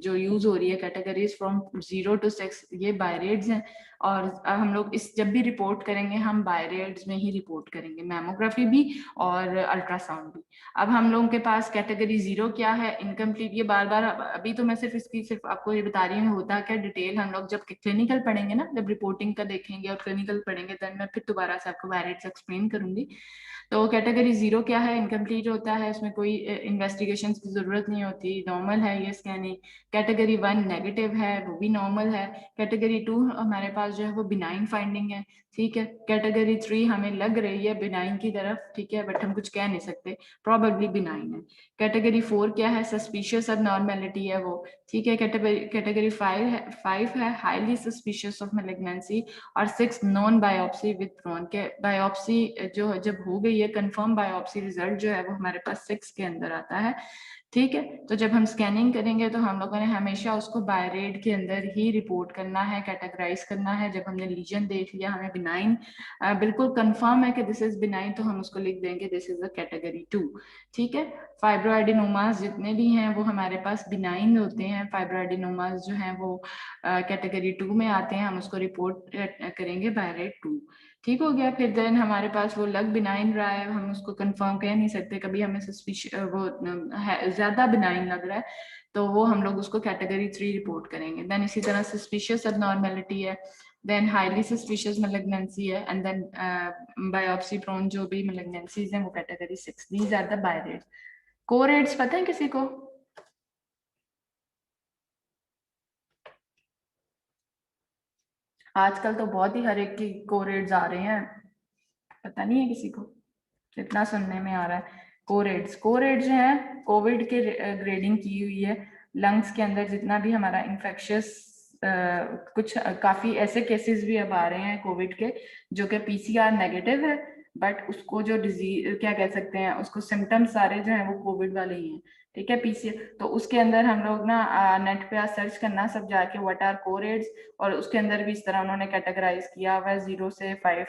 जो यूज हो रही है कैटेगरीज फ्रॉम 0 to 6, ये बायरेट्स हैं। और हम लोग इस जब भी रिपोर्ट करेंगे हम बायरेट्स में ही रिपोर्ट करेंगे, मैमोग्राफी भी और अल्ट्रासाउंड भी। अब हम लोगों के पास कैटेगरी 0 क्या है? इनकम्प्लीट। ये बार बार अभी तो मैं सिर्फ आपको ये बता रही हूँ होता क्या डिटेल। हम लोग जब क्लिनिकल पढ़ेंगे ना, जब रिपोर्टिंग का देखेंगे और क्लिनिकल पढ़ेंगे, तो मैं फिर दोबारा से आपको बायरेट्स एक्सप्लेन करूंगी। तो कैटेगरी 0 क्या है? इनकम्प्लीट होता है, इसमें कोई इन्वेस्टिगेशन की जरूरत नहीं होती, नॉर्मल है ये स्कैनिंग। कैटेगरी 1 नेगेटिव है, वो भी नॉर्मल है। कैटेगरी 2 हमारे पास जो है वो बिनाइन फाइंडिंग है, ठीक है। कैटेगरी 3 हमें लग रही है बिनाइन की तरफ, ठीक है, बट हम कुछ कह नहीं सकते, प्रॉबेबली बिनाइन है। कैटेगरी 4 क्या है? सस्पिशियस अबनॉर्मेलिटी है वो, ठीक है। कैटेगरी 5 है हाईली सस्पिशियस ऑफ मैलिग्नेंसी। और 6 नॉन बायोप्सी विथड्रॉन के। बायोप्सी जो जब हो गई है कंफर्म, बायोप्सी रिजल्ट जो है वो हमारे पास 6 के अंदर आता है, ठीक है। तो जब हम स्कैनिंग करेंगे तो हम लोगों ने हमेशा उसको बायरेट के अंदर ही रिपोर्ट करना है, कैटेगराइज करना है। जब हमने लीजन देख लिया, हमें बिनाइन बिल्कुल कंफर्म है कि दिस इज बिनाइन, तो हम उसको लिख देंगे दिस इज अ कैटेगरी 2, ठीक है। फाइब्रोएडिनोमास जितने भी हैं वो हमारे पास बिनाइन होते हैं। फाइब्रोएडिनोमास जो हैं वो कैटेगरी 2 में आते हैं, हम उसको रिपोर्ट करेंगे बायरेट 2, ठीक हो गया। फिर देन हमारे पास वो लग बिनाइन रहा है, हम उसको कंफर्म कह नहीं सकते, कभी हमें वो ज्यादा बिनाइन लग रहा है तो वो हम लोग उसको कैटेगरी 3 रिपोर्ट करेंगे। देन इसी तरह सस्पिशियस एबनॉर्मेलिटी है, देन हाईली सस्पिशियस मैलिग्नेंसी है, एंड देन बायोप्सी प्रोन जो भी मैलिग्नेंसीज हैं वो category 6। These are the BI-RADS. कोरेट्स पता है किसी को? आजकल तो बहुत ही हर एक की कोरेट्स आ रहे हैं, पता नहीं है किसी को, कितना सुनने में आ रहा है। कोरेट्स जो है कोविड के ग्रेडिंग की हुई है। लंग्स के अंदर जितना भी हमारा इन्फेक्शियस कुछ काफी ऐसे केसेस भी अब आ रहे हैं कोविड के जो कि PCR नेगेटिव है, बट उसको जो डिजीज क्या कह सकते हैं, उसको सिम्टम्स सारे जो है वो कोविड वाले ही हैं, ठीक है। PCR तो उसके अंदर हम लोग ना नेट पे सर्च करना सब जाके व्हाट आर कोरेट्स, और उसके अंदर भी इस तरह उन्होंने कैटेगराइज किया हुआ है 0 से 5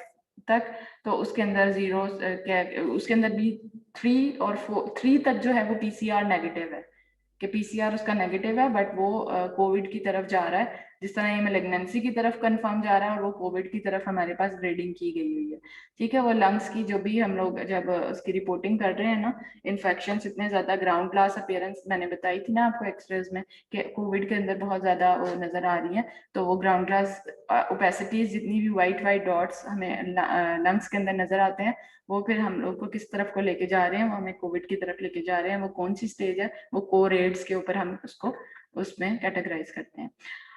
तक। तो उसके अंदर 0 क्या उसके अंदर भी 3 और 3 तक जो है वो PCR नेगेटिव है, कि PCR उसका नेगेटिव है, बट वो कोविड की तरफ जा रहा है। जिस तरह ये मैलिग्नेंसी की तरफ कंफर्म जा रहा है और वो कोविड की तरफ हमारे पास ग्रेडिंग की गई हुई है, ठीक है। वो लंग्स की जो भी हम लोग जब उसकी रिपोर्टिंग कर रहे हैं ना, इन्फेक्शन इतने ज्यादा, ग्राउंड ग्लास अपीयरेंस मैंने बताई थी ना आपको एक्सरेज में कि कोविड के अंदर बहुत ज्यादा वो नजर आ रही है। तो वो ग्राउंड ग्लास ओपेसिटीज जितनी भी वाइट डॉट्स हमें लंग्स के अंदर नजर आते हैं, वो फिर हम लोग को किस तरफ को लेके जा रहे हैं, वो हमें कोविड की तरफ लेके जा रहे हैं। वो कौन सी स्टेज है? वो कोरेट्स के ऊपर हम उसको उसमें कैटेगराइज करते हैं।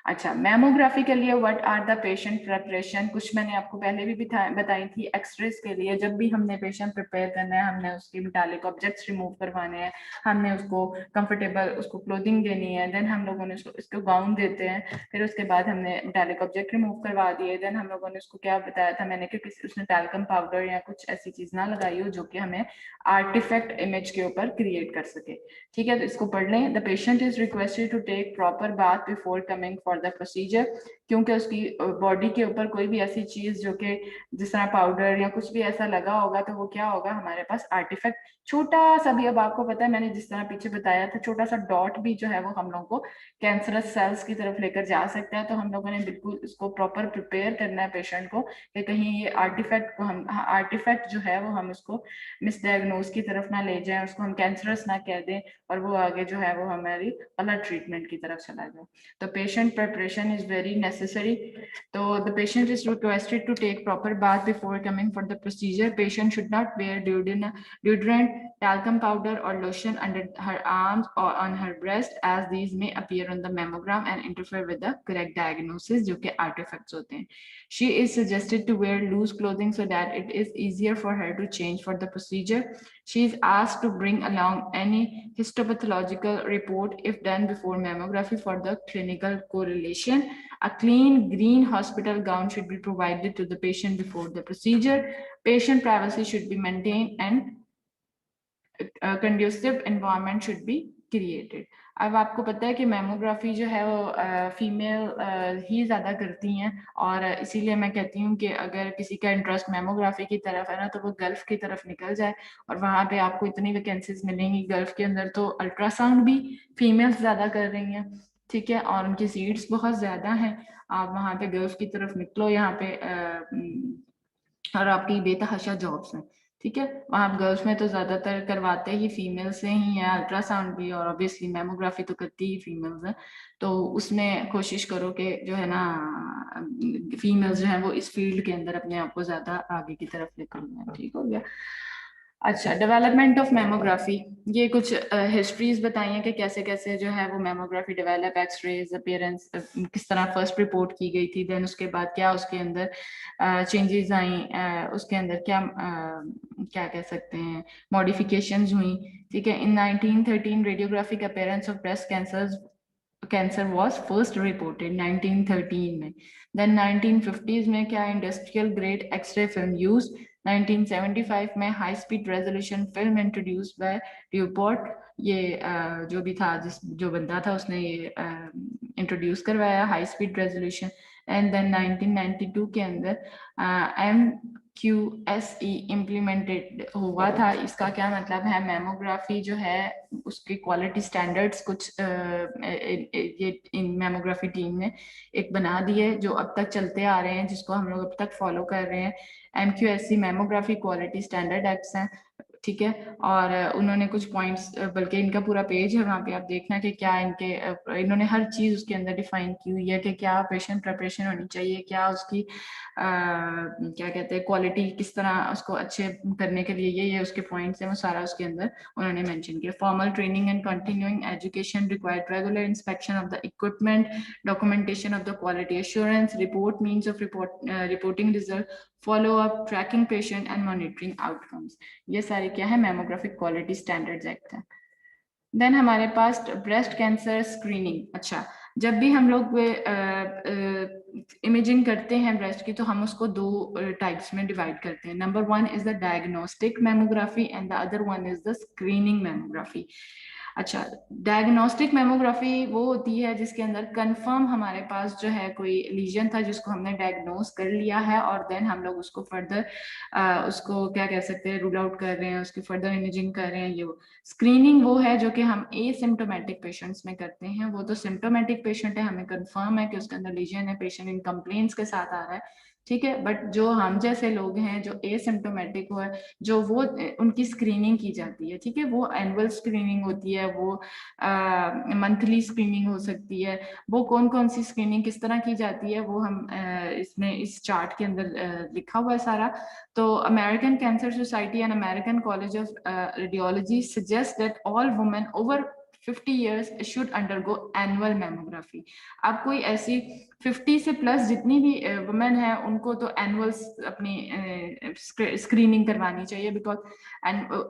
अच्छा, मैमोग्राफी के लिए what are the patient preparation, कुछ मैंने आपको पहले भी बताई थी। एक्सरेज के लिए जब भी हमने पेशेंट प्रिपेयर करना है, हमने उसकी मेटालिक ऑब्जेक्ट्स रिमूव करवाने हैं, हमने उसको कंफर्टेबल उसको क्लोथिंग देनी है, देन हम लोगों ने उसको गाउन देते हैं, फिर उसके बाद हमने मेटालिक ऑब्जेक्ट रिमूव करवा दिए, देन हम लोगों ने उसको क्या बताया था मैंने कि उसने टैल्कम पाउडर या कुछ ऐसी चीज ना लगाई हो जो कि हमें आर्टिफैक्ट इमेज के ऊपर क्रिएट कर सके। ठीक है, तो इसको पढ़ लें। The patient is requested to take proper bath before coming for the procedure, क्योंकि उसकी बॉडी के ऊपर कोई भी ऐसी चीज जो कि जिस तरह पाउडर या कुछ भी ऐसा लगा होगा तो वो क्या होगा, हमारे पास आर्टिफैक्ट छोटा सा भी, अब आपको पता है मैंने जिस तरह पीछे बताया था, छोटा सा डॉट भी जो है वो हम लोगों को कैंसरस सेल्स की तरफ लेकर जा सकता है। तो हम लोगों ने बिल्कुल इसको प्रॉपर प्रिपेयर करना है पेशेंट को कि कहीं ये आर्टिफैक्ट को हम आर्टिफैक्ट जो है वो हम उसको मिसडायग्नोज की तरफ ना ले जाएं, उसको हम कैंसरस ना कह दें और वो आगे जो है वो हमारी गलत ट्रीटमेंट की तरफ चला जाए। तो patient preparation is very necessary. तो the patient is requested to take proper bath before coming for the procedure. Patient should not wear deodorant, talcum powder or lotion under her arms or on her breast, as these may appear on the mammogram and interfere with the correct diagnosis, जो कि artifacts होते हैं. She is suggested to wear loose clothing so that it is easier for her to change for the procedure. She is asked to bring along any histopathological report if done before mammography for the clinical correlation. A clean green hospital gown should be provided to the patient before the procedure. Patient privacy should be maintained and conducive environment should be created. अब आपको पता है कि mammography जो है वो female ही ज़्यादा करती हैं, और इसीलिए मैं कहती हूँ कि अगर किसी का इंटरेस्ट मैमोग्राफी की तरफ है ना, तो वो गल्फ की तरफ निकल जाए, और वहाँ पे आपको इतनी वैकेंसीज मिलेंगी गल्फ के अंदर। तो अल्ट्रासाउंड भी फीमेल्स ज़्यादा कर रही हैं, ठीक है, और उनकी सीट्स बहुत ज़्यादा हैं। आप वहाँ पे गल्फ की तरफ निकलो, यहाँ पे और आपकी बेतहाशा जॉब्स हैं, ठीक है। वहाँ गर्ल्स में तो ज्यादातर करवाते ही फीमेल से ही है, अल्ट्रासाउंड भी, और ऑब्वियसली मैमोग्राफी तो करती ही फीमेल्स है। तो उसमें कोशिश करो कि जो है ना फीमेल्स जो है वो इस फील्ड के अंदर अपने आप को ज्यादा आगे की तरफ लेकर जाए, ठीक हो गया। अच्छा, डेवलपमेंट ऑफ मैमोग्राफी, ये कुछ हिस्ट्रीज बताई हैं कि कैसे कैसे जो है वो मैमोग्राफी डेवलप, एक्सरेज अपीयरेंस किस तरह फर्स्ट रिपोर्ट की गई थी, देन उसके बाद क्या उसके अंदर चेंजेस आई, उसके अंदर क्या क्या कह सकते हैं मॉडिफिकेशंस हुई, ठीक है। In 1913 radiographic appearance of breast cancer was first reported 1913 में। Then 1950s में क्या industrial grade X-ray film use. 1975 में high speed resolution film introduce by DuPont, ये जो भी था जो बंदा था उसने ये इंट्रोड्यूस करवाया high speed resolution. And then 1992 के अंदर MQSE इम्प्लीमेंटेड हुआ था। इसका क्या मतलब है, मैमोग्राफी जो है उसकी क्वालिटी स्टैंडर्ड्स कुछ ये इन मैमोग्राफी टीम ने एक बना दिए जो अब तक चलते आ रहे हैं, जिसको हम लोग अब तक फॉलो कर रहे हैं। MQSE mammography quality standard acts हैं, ठीक है। और उन्होंने कुछ पॉइंट्स, बल्कि इनका पूरा पेज है वहाँ पे, आप देखना कि क्या इन्होंने हर चीज उसके अंदर डिफाइन की हुई है कि क्या पेशेंट प्रिपरेशन होनी चाहिए, क्या उसकी क्या कहते हैं क्वालिटी, किस तरह उसको अच्छे करने के लिए ये उसके पॉइंट्स हैं, वो सारा उसके अंदर उन्होंने मेंशन किया। Formal training and continuing education required regular inspection of the equipment, documentation of the quality assurance, report means of reporting result, follow up, tracking patient and monitoring outcomes. ये सारे क्या है, मैमोग्राफिक क्वालिटी स्टैंडर्ड्स एक्ट है। Then हमारे पास breast cancer screening. अच्छा, जब भी हम लोग इमेजिंग करते हैं ब्रेस्ट की, तो हम उसको दो टाइप्स में डिवाइड करते हैं। Number 1 is the diagnostic mammography and the other one is the screening mammography. अच्छा, डायग्नोस्टिक मैमोग्राफी वो होती है जिसके अंदर कंफर्म हमारे पास जो है कोई लीजन था जिसको हमने डायग्नोस कर लिया है, और देन हम लोग उसको फर्दर उसको क्या कह सकते हैं रूल आउट कर रहे हैं, उसकी फर्दर इमेजिंग कर रहे हैं। ये स्क्रीनिंग वो है जो कि हम एसिम्टोमेटिक पेशेंट्स में करते हैं। वो तो सिम्टोमेटिक पेशेंट है, हमें कंफर्म है कि उसके अंदर लीजन है, पेशेंट इन कंप्लेंट्स के साथ आ रहा है, ठीक है। बट जो हम जैसे लोग हैं जो एसिम्टोमेटिक हो है, जो वो उनकी स्क्रीनिंग की जाती है, ठीक है। वो एनुअल स्क्रीनिंग होती है, वो मंथली स्क्रीनिंग हो सकती है। वो कौन कौन सी स्क्रीनिंग किस तरह की जाती है वो हम इसमें इस चार्ट के अंदर लिखा हुआ है सारा। तो American cancer society and American college of radiology suggest that all women over 50 years should undergo annual mammography. अब कोई ऐसी 50 से प्लस जितनी भी वुमेन है उनको तो एनुअल अपनी स्क्रीनिंग करवानी चाहिए, बिकॉज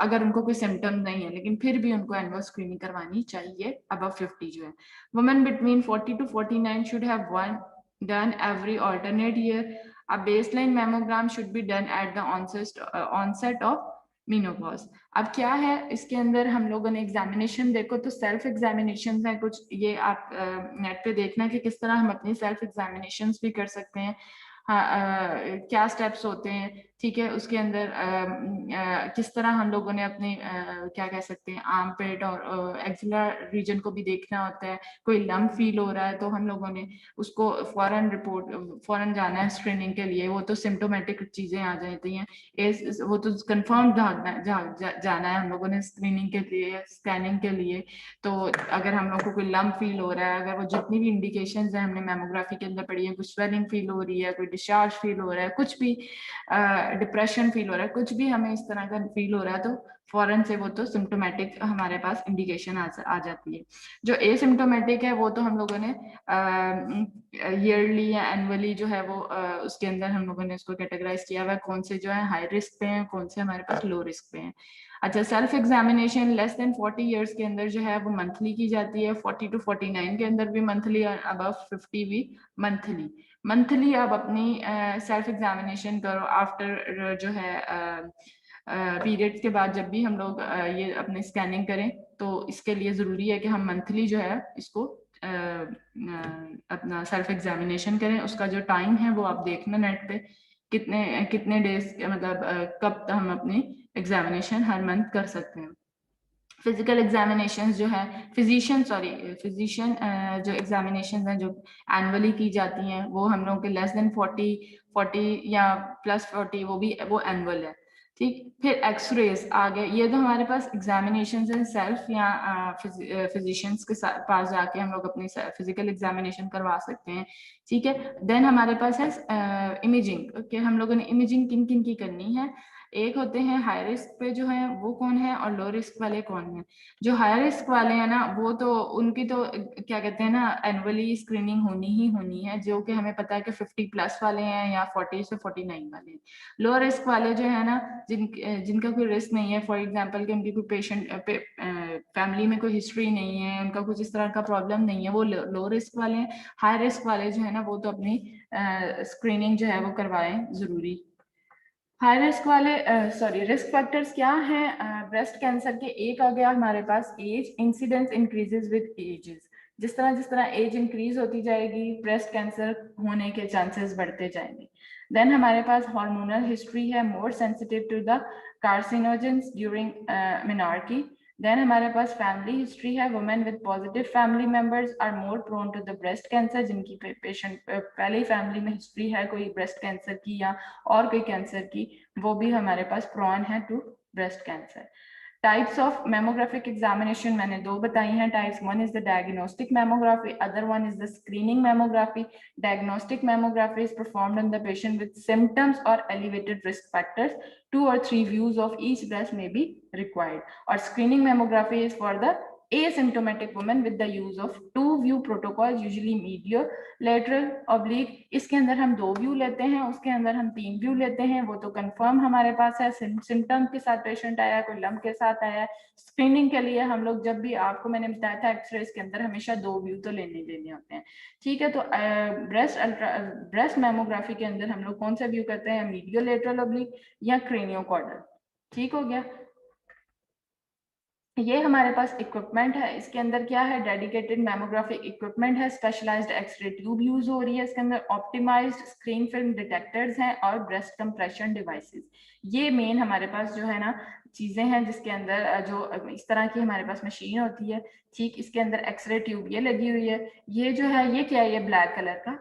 अगर उनको कोई सिम्टम नहीं है लेकिन फिर भी उनको एनुअल स्क्रीनिंग करवानी चाहिए अबव 50 जो है. Women between 40 to 49 should have one done every alternate year. A baseline mammogram should be done at the onset of menopause. अब क्या है इसके अंदर हम लोगों ने एग्जामिनेशन देखो तो सेल्फ एग्जामिनेशन है कुछ, ये आप नेट पे देखना कि किस तरह हम अपनी सेल्फ एग्जामिनेशन भी कर सकते हैं. हाँ, क्या स्टेप्स होते हैं, ठीक है. उसके अंदर किस तरह हम लोगों ने अपने क्या कह सकते हैं आर्म पेट और एक्सिलर रीजन को भी देखना होता है. कोई लम्प फील हो रहा है तो हम लोगों ने उसको फौरन जाना है स्क्रीनिंग के लिए. वो तो सिम्टोमेटिक चीजें आ जाती हैं, वो तो कंफर्म जाना है हम लोगों ने स्क्रीनिंग के लिए, स्कैनिंग के लिए. तो अगर हम लोग को कोई लम्प फील हो रहा है, अगर वो जितनी भी इंडिकेशंस है हमने मैमोग्राफी के अंदर पढ़ी है, कुछ स्वेलिंग फील हो रही है, कोई डिस्चार्ज फील हो रहा है, कुछ भी डिप्रेशन फील हो रहा है, कुछ भी हमें इस तरह का फील हो रहा है तो फौरन से वो तो सिम्टोमेटिक हमारे पास इंडिकेशन आ जाती है. जो एसिम्टोमेटिक है वो तो हम लोगों ने ईयरली या एनुअली जो है वो उसके अंदर हम लोगों ने उसको कैटेगराइज किया हुआ है, कौन से जो है हाई रिस्क पे हैं, कौन से हमारे पास लो रिस्क पे हैं. अच्छा, self examination less than 40 years के अंदर जो है वो मंथली की जाती है, 40 to 49 के अंदर भी मंथली, अबव 50 भी मंथली आप अपनी सेल्फ एग्जामिनेशन करो. आफ्टर जो है पीरियड्स के बाद जब भी हम लोग ये अपनी स्कैनिंग करें तो इसके लिए ज़रूरी है कि हम मंथली जो है इसको अपना सेल्फ एग्जामिनेशन करें. उसका जो टाइम है वो आप देखना नेट पे, कितने डेज मतलब कब हम अपनी एग्जामिनेशन हर मंथ कर सकते हैं. फिजिकल एग्जामिनेशन जो है फिजिशियन जो एग्जामिनेशन हैं जो एनुअली की जाती हैं वो हम लोगों के लेस देन 40 या प्लस 40 वो एनुअल है, ठीक. फिर एक्सरेज आ गए, ये तो हमारे पास एग्जामिनेशन है सेल्फ या फिजिशियंस के पास जाके हम लोग अपनी फिजिकल एग्जामिनेशन करवा सकते हैं, ठीक है. देन हमारे पास है इमेजिंग के, हम लोगों ने इमेजिंग किन किन की करनी है. एक होते हैं हाई रिस्क पे जो है वो कौन है और लो रिस्क वाले कौन है. जो हाई रिस्क वाले हैं ना वो तो उनकी तो क्या कहते हैं ना एनुअली स्क्रीनिंग होनी है, जो कि हमें पता है कि 50 प्लस वाले हैं या 40 से 49 वाले हैं. लो रिस्क वाले जो है ना जिनका कोई रिस्क नहीं है, फॉर एग्जाम्पल कि उनकी कोई पेशेंट फैमिली में कोई हिस्ट्री नहीं है, उनका कुछ इस तरह का प्रॉब्लम नहीं है, वो लो रिस्क वाले हैं. हाई रिस्क वाले जो है ना वो तो अपनी स्क्रीनिंग जो है वो करवाएं जरूरी. हाई रिस्क वाले रिस्क फैक्टर्स क्या हैं ब्रेस्ट कैंसर के. एक आ गया हमारे पास age, incidence increases with ages. जिस तरह एज इंक्रीज होती जाएगी ब्रेस्ट कैंसर होने के चांसेस बढ़ते जाएंगे. देन हमारे पास हार्मोनल हिस्ट्री है, more sensitive to the carcinogens during menarche. Then हमारे पास फैमिली हिस्ट्री है, women with positive family members are more prone to the breast cancer. जिनकी पेशेंट पहले ही फैमिली में हिस्ट्री है कोई ब्रेस्ट कैंसर की या और कोई कैंसर की, वो भी हमारे पास प्रोन है to breast cancer. Types of mammographic examination मैंने दो बताई हैं types. One is the diagnostic mammography, other one is the screening mammography. Diagnostic mammography is performed on the patient with symptoms or elevated risk factors. 2 or 3 views of each breast may be required. Or screening mammography is for the asymptomatic women with the use of 2 view protocol, usually medial, lateral, oblique. इसके अंदर हम 2 view लेते हैं, उसके अंदर हम 3 view लेते हैं. वो तो कंफर्म हमारे पास है, सिम्टम के साथ पेशेंट आया, कोई लम्प के साथ आया. स्क्रीनिंग के लिए हम लोग जब भी, आपको मैंने बताया था एक्सरे के अंदर हमेशा 2 व्यू तो लेने होते हैं, ठीक है. तो ब्रेस्ट मैमोग्राफी के अंदर हम लोग कौन सा व्यू करते हैं, मीडियो, लेटरल, ओब्लिक या क्रेनियोकॉर्डल, ठीक हो गया. ये हमारे पास इक्विपमेंट है, इसके अंदर क्या है, डेडिकेटेड मैमोग्राफिक इक्विपमेंट है, स्पेशलाइज्ड एक्सरे ट्यूब यूज हो रही है इसके अंदर, ऑप्टिमाइज्ड स्क्रीन फिल्म डिटेक्टर्स हैं और ब्रेस्ट कंप्रेशन डिवाइसेस. ये मेन हमारे पास जो है ना चीजें हैं जिसके अंदर जो इस तरह की हमारे पास मशीन होती है, ठीक. इसके अंदर एक्सरे ट्यूब ये लगी हुई है. ये जो है ये क्या है, ये ब्लैक कलर का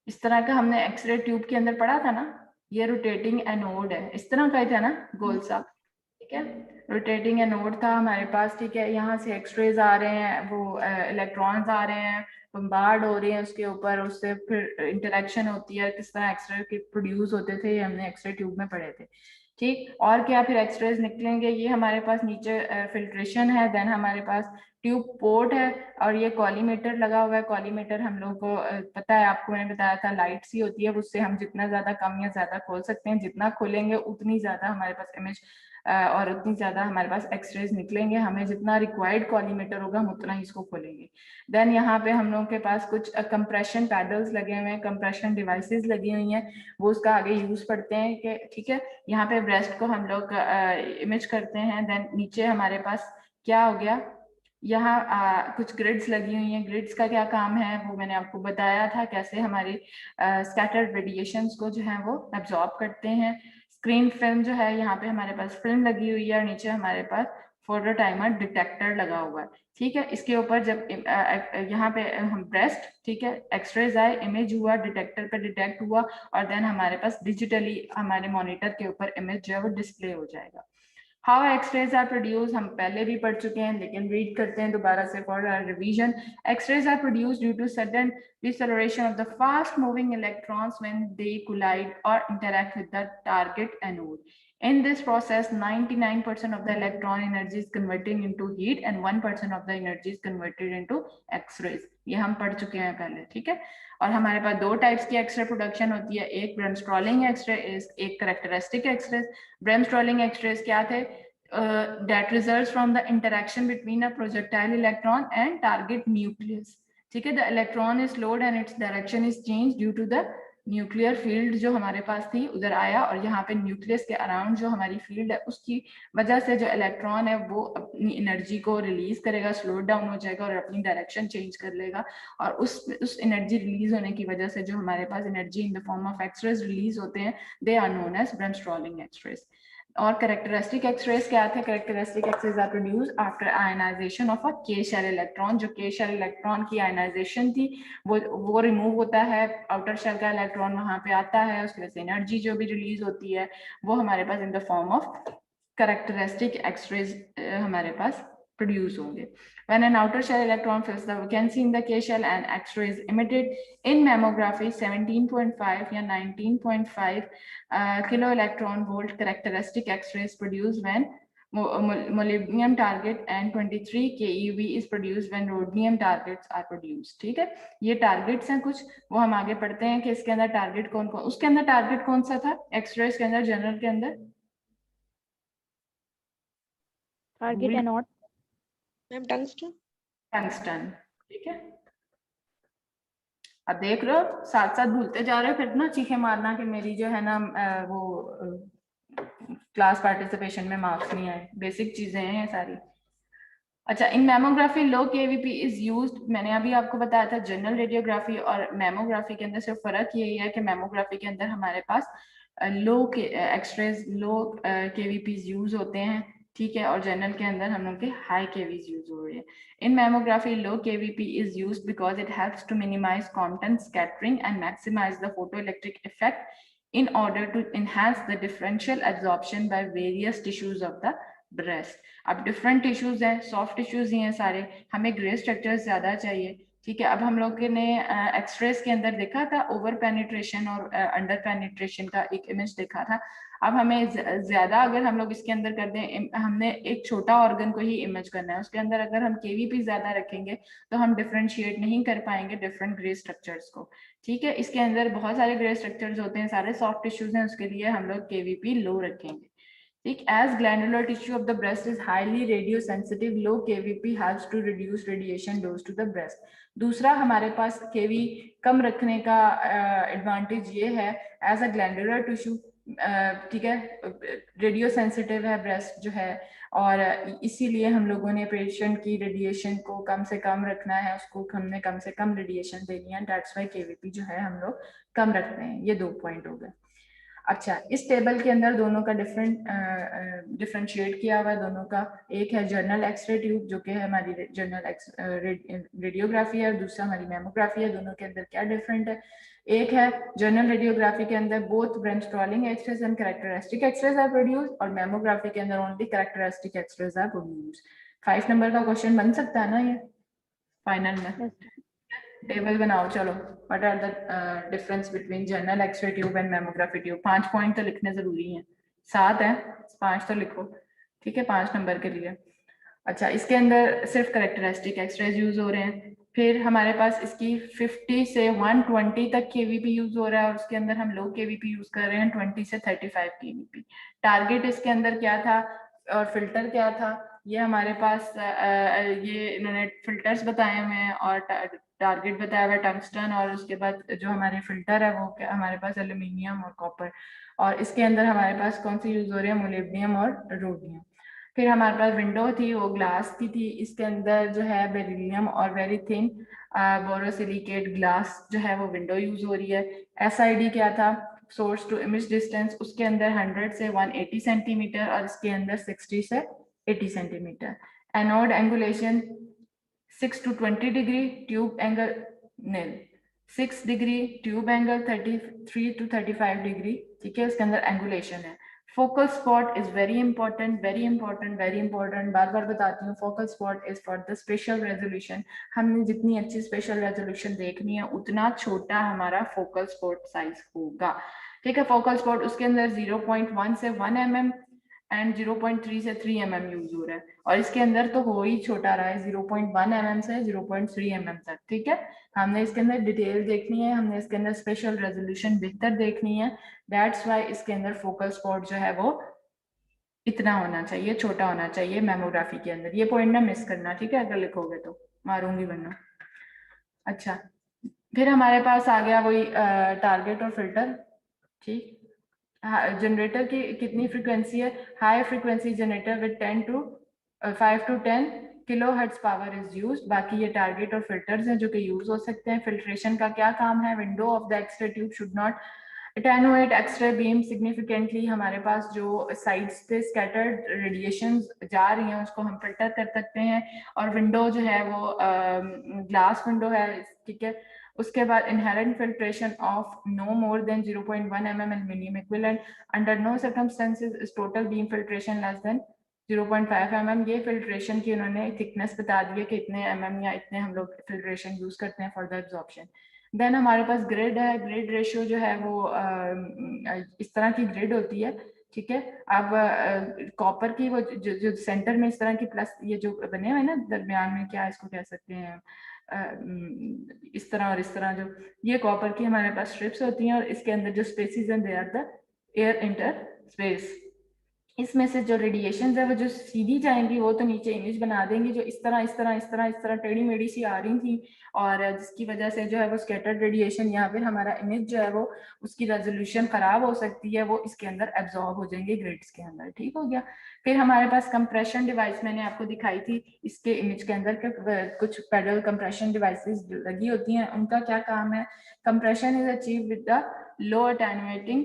इस तरह का हमने एक्सरे ट्यूब के अंदर पढ़ा था ना, ये रोटेटिंग एनोड है, इस तरह का ही था ना गोल सा, ठीक है. रोटेटिंग एनोड था हमारे पास, ठीक है. यहाँ से एक्सरेज आ रहे हैं, वो इलेक्ट्रॉन्स आ रहे हैं, बम्बार्ड हो रहे हैं उसके ऊपर, उससे फिर इंटरेक्शन होती है, किस तरह एक्सरे के प्रोड्यूस होते थे, ये हमने एक्सरे ट्यूब में पढ़े थे, ठीक। और क्या फिर एक्सरेज निकलेंगे, ये हमारे पास नीचे फिल्ट्रेशन है, देन हमारे पास ट्यूब पोर्ट है और ये कॉलीमेटर लगा हुआ है। कॉलीमेटर हम लोग को पता है, आपको मैंने बताया था लाइट सी होती है, उससे हम जितना ज्यादा कम या ज्यादा खोल सकते हैं, जितना खोलेंगे उतनी ज्यादा हमारे पास इमेज और उतनी ज्यादा हमारे पास एक्सरेज निकलेंगे। हमें जितना रिक्वायर्ड कॉलीमेटर होगा हम उतना ही इसको खोलेंगे। देन यहाँ पे हम लोगों के पास कुछ कंप्रेशन पैडल्स लगे हुए हैं, कंप्रेशन डिवाइसेस लगी हुई हैं, वो उसका आगे यूज पढ़ते हैं कि ठीक है। यहाँ पे ब्रेस्ट को हम लोग इमेज करते हैं। देन नीचे हमारे पास क्या हो गया, यहाँ कुछ ग्रिड्स लगी हुई हैं। ग्रिड्स का क्या काम है वो मैंने आपको बताया था, कैसे हमारी स्कैटर्ड रेडिएशंस को जो है वो एब्जॉर्ब करते हैं। स्क्रीन फिल्म जो है, यहाँ पे हमारे पास फिल्म लगी हुई है और नीचे हमारे पास फोटो टाइमर डिटेक्टर लगा हुआ है। ठीक है, इसके ऊपर जब यहाँ पे हम ब्रेस्ट, ठीक है, एक्सरेज आए, इमेज हुआ, डिटेक्टर पे डिटेक्ट हुआ और देन हमारे पास डिजिटली हमारे मॉनिटर के ऊपर इमेज जो है वो डिस्प्ले हो जाएगा। हाउ एक्सरेज आर प्रोड्यूस हम पहले भी पढ़ चुके हैं, लेकिन रीड करते हैं दोबारा से for revision. X-rays are produce due to sudden deceleration of the fast moving electrons when they collide or interact with the target anode. In this process 99% of the electron energy is converted into heat and 1% of the energy is converted into x-rays. ये हम पढ़ चुके हैं पहले, ठीक है। और हमारे पास दो टाइप्स की एक्सरे प्रोडक्शन होती है, एक ब्रेमस्ट्रॉलिंग एक्सरे, एक कैरेक्टरिस्टिक एक्सरे। ब्रेमस्ट्रॉलिंग एक्सरेज क्या थे, that results from the interaction between a projectile electron and target nucleus। ठीक है, the electron is slowed and its direction is changed due to the nuclear field जो हमारे पास थी उधर आया, और यहाँ पे न्यूक्लियस के अराउंड जो हमारी फील्ड है उसकी वजह से जो इलेक्ट्रॉन है वो अपनी एनर्जी को रिलीज करेगा, स्लो डाउन हो जाएगा और अपनी डायरेक्शन चेंज कर लेगा। और उस एनर्जी रिलीज होने की वजह से जो हमारे पास energy in the form of X-rays release होते हैं, they are known as bremsstrahlung X-rays. और कैरेक्टरिस्टिक एक्सरेज क्या थे, characteristic X-rays are produce after ionization of a K shell electron. जो के शेल इलेक्ट्रॉन की आयनाइजेशन थी वो रिमूव होता है, आउटर शेल का इलेक्ट्रॉन वहां पे आता है, उसकी वजह से एनर्जी जो भी रिलीज होती है वो हमारे पास in the form of characteristic X-rays हमारे पास प्रोड्यूस होंगे। When an outer shell electron fills the vacancy in the K shell and X-ray is emitted in mammography, 17.5 या 19.5 kilo electron volt characteristic X-ray is produced when molybdenum target and 23 keV is produced when rhodium targets are produced। ठीक है, ये targets हैं कुछ, वो हम आगे पढ़ते हैं कि इसके अंदर टारगेट कौन कौन, उसके अंदर टारगेट कौन सा था एक्सरेज के अंदर, जनरल के अंदर target anode ma'am tungsten. Tungsten. ठीक है, अब देख लो साथ साथ भूलते जा रहे हो, फिर ना चीखे मारना कि मेरी जो है ना वो क्लास पार्टिसिपेशन में मार्क्स नहीं आए। बेसिक चीजें हैं ये सारी। अच्छा, in mammography low kVp is used, मैंने अभी आपको बताया था जनरल रेडियोग्राफी और मैमोग्राफी के अंदर सिर्फ फर्क यही है कि मैमोग्राफी के अंदर हमारे पास लो के एक्सरेज लो केवीपीज यूज होते हैं, ठीक है, और जनरल के अंदर हम लोग के हाई केवीज यूज हो रहे हैं। In mammography low kVp is used because it helps to minimize Compton scattering and maximize the photoelectric effect in order to enhance the differential absorption by various tissues of the breast। अब different tissues हैं, soft tissues ही हैं सारे, हमें grey structure ज्यादा चाहिए। ठीक है, अब हम लोग ने एक्सरेज के अंदर देखा था ओवर पेनिट्रेशन और अंडर पेनिट्रेशन का एक इमेज देखा था। अब हमें ज्यादा अगर हम लोग इसके अंदर कर दें, हमने एक छोटा ऑर्गन को ही इमेज करना है, उसके अंदर अगर हम केवीपी ज्यादा रखेंगे तो हम डिफरेंशिएट नहीं कर पाएंगे डिफरेंट ग्रे स्ट्रक्चर्स को। ठीक है, इसके अंदर बहुत सारे ग्रे स्ट्रक्चर्स होते हैं, सारे सॉफ्ट टिश्यूज हैं, उसके लिए हम लोग केवीपी लो रखेंगे। ठीक, as glandular tissue of the breast is highly radiosensitive, low KVP helps to reduce radiation dose to the breast। दूसरा हमारे पास केवी कम रखने का एडवांटेज ये है, एज अ ग्लैंडुलर टिश्यू, ठीक है, रेडियो सेंसिटिव है ब्रेस्ट जो है, और इसीलिए हम लोगों ने पेशेंट की रेडिएशन को कम से कम रखना है, उसको हमने कम से कम रेडिएशन देनी है, दैट्स व्हाई केवीपी जो है हम लोग कम रखते हैं। ये 2 पॉइंट हो गए। अच्छा, इस टेबल के अंदर दोनों का डिफरेंशिएट किया हुआ है दोनों का। एक है जर्नल एक्सरे ट्यूब जो कि है हमारी जर्नल रेडियोग्राफी है, और दूसरा हमारी मैमोग्राफी है। दोनों के अंदर क्या डिफरेंट है, एक है जर्नल रेडियोग्राफी के अंदर both bremsstrahlung x-rays and characteristic X-rays are produce, और मैमोग्राफी के अंदर only characteristic X-rays are produce. 5 number का क्वेश्चन बन सकता है ना ये फाइनल में। टेबल बनाओ चलो, what are the difference between general x-ray tube and mammography tube. 5 point तो लिखने जरूरी हैं, 7 है, 5 तो लिखो, ठीक है, 5 नंबर के लिए। अच्छा, इसके अंदर सिर्फ करेक्टरिस्टिक एक्सरेज यूज हो रहे हैं। फिर हमारे पास इसकी 50 से 120 तक केवीपी यूज हो रहा है और उसके अंदर हम लो केवीपी यूज कर रहे हैं 20 से 35 केवीपी। टारगेट इसके अंदर क्या था और फिल्टर क्या था, ये हमारे पास ये इन्होंने फिल्टर्स बताए हुए हैं और टारगेट बताया हुआ है टंगस्टन, और उसके बाद जो हमारे फिल्टर है वो क्या हमारे पास एल्यूमिनियम और कॉपर, और इसके अंदर हमारे पास कौन सी यूज हो रही है, मोलिब्डियम और रोडियम। फिर हमारे पास विंडो थी, वो ग्लास की थी, इसके अंदर जो है बेरिलियम और वेरी थिन बोरोसिलिकेट ग्लास जो है वो विंडो यूज हो रही है। SID क्या था, सोर्स टू इमेज डिस्टेंस, उसके अंदर 100 से 180 सेंटीमीटर और इसके अंदर 60 से 80 centimetre. Anode angulation 6 to 20 degree, tube angle नील 6 degree, tube angle 33 to 35 degree, ठीक है, इसके अंदर एंगुलेशन है। Focal spot is very important, very important, very important, बार बार बताती हूँ। Focal spot is for the spatial resolution. हमने जितनी अच्छी स्पेशल रेजोल्यूशन देखनी है उतना छोटा हमारा फोकल स्पॉट साइज होगा, ठीक है। फोकल स्पॉट उसके अंदर 0.1 से 1 mm एंड 0.3 से 3 mm यूज हो रहा है, और इसके अंदर तो हो ही छोटा रहा है 0.1 mm से 0.3 mm तक, ठीक है। हमने इसके अंदर डिटेल देखनी है, हमने इसके अंदर स्पेशल रेजोल्यूशन बेहतर देखनी है, दैट्स वाई इसके अंदर फोकल स्पॉट जो है वो इतना होना चाहिए, छोटा होना चाहिए मेमोग्राफी के अंदर। ये पॉइंट ना मिस करना, ठीक है, अगर लिखोगे तो मारूंगी वरना। अच्छा, फिर हमारे पास आ गया वही टारगेट और फिल्टर, ठीक। जनरेटर की कितनी फ्रीक्वेंसी है, high frequency generator with 5 to 10 kilohertz power is use. बाकी ये टारगेट और फिल्टर्स हैं जो कि यूज हो सकते हैं। फिल्ट्रेशन का क्या काम है, window of the X-ray tube should not attenuate X-ray beam significantly. हमारे पास जो साइड्स पे स्कैटर्ड रेडिएशन जा रही हैं उसको हम फिल्टर कर सकते हैं, और विंडो जो है वो ग्लास विंडो है, ठीक है। उसके बाद inherent filtration of no more than 0.1 mm aluminium equivalent, under no circumstances is total beam filtration less than 0.5 mm। ये फिल्ट्रेशन की उन्होंने थिकनेस बता दी है कि इतने mm या इतने हम लोग फिल्ट्रेशन यूज करते हैं फॉर द एब्जॉर्प्शन। देन हमारे पास ग्रिड है, ग्रिड रेशियो जो है वो इस तरह की ग्रिड होती है, ठीक है। अब कॉपर की वो जो सेंटर में इस तरह की प्लस ये जो बने हुए ना दरमियान में, क्या इसको कह सकते हैं, इस तरह और इस तरह, जो ये कॉपर की हमारे पास स्ट्रिप्स होती हैं, और इसके अंदर जो स्पेसिस हैं they are the air inter space. इसमें से जो रेडिएशन है वो जो सीधी जाएंगी वो तो नीचे इमेज बना देंगी, जो इस तरह इस तरह इस तरह इस तरह टेढ़ी मेढ़ी सी आ रही थी, और जिसकी वजह से जो है वो स्कैटर्ड रेडिएशन या फिर हमारा इमेज जो है वो उसकी रेजोल्यूशन खराब हो सकती है, वो इसके अंदर एब्जॉर्ब हो जाएंगे ग्रिड्स के अंदर, ठीक हो गया। फिर हमारे पास कंप्रेशन डिवाइस मैंने आपको दिखाई थी इसके इमेज के अंदर के कुछ पेडल कंप्रेशन डिवाइसेस लगी होती हैं, उनका क्या काम है। Compression is achieve with the low attenuating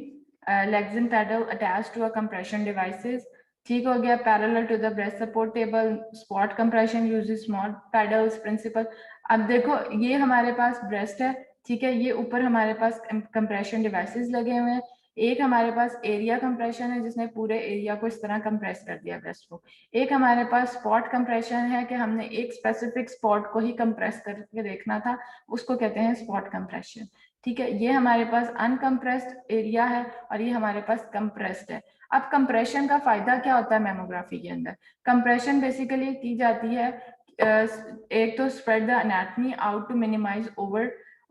Lexan pedal attached to a compression devices, ठीक हो गया। Parallel to the breast support table, spot compression uses small pedals principle। अब देखो ये हमारे पास breast है, ठीक है, ये ऊपर हमारे पास compression devices लगे हुए हैं। एक हमारे पास एरिया कंप्रेशन है जिसने पूरे एरिया को इस तरह कंप्रेस कर दिया ब्रेस्ट को। एक हमारे पास स्पॉट कंप्रेशन है कि हमने एक स्पेसिफिक स्पॉट को ही कंप्रेस करके देखना था, उसको कहते हैं स्पॉट कंप्रेशन, ठीक है। ये हमारे पास अनकंप्रेस्ड एरिया है और ये हमारे पास कंप्रेस्ड है। अब कंप्रेशन का फायदा क्या होता है मेमोग्राफी के अंदर, कंप्रेशन बेसिकली की जाती है एक तो spread the anatomy out to minimise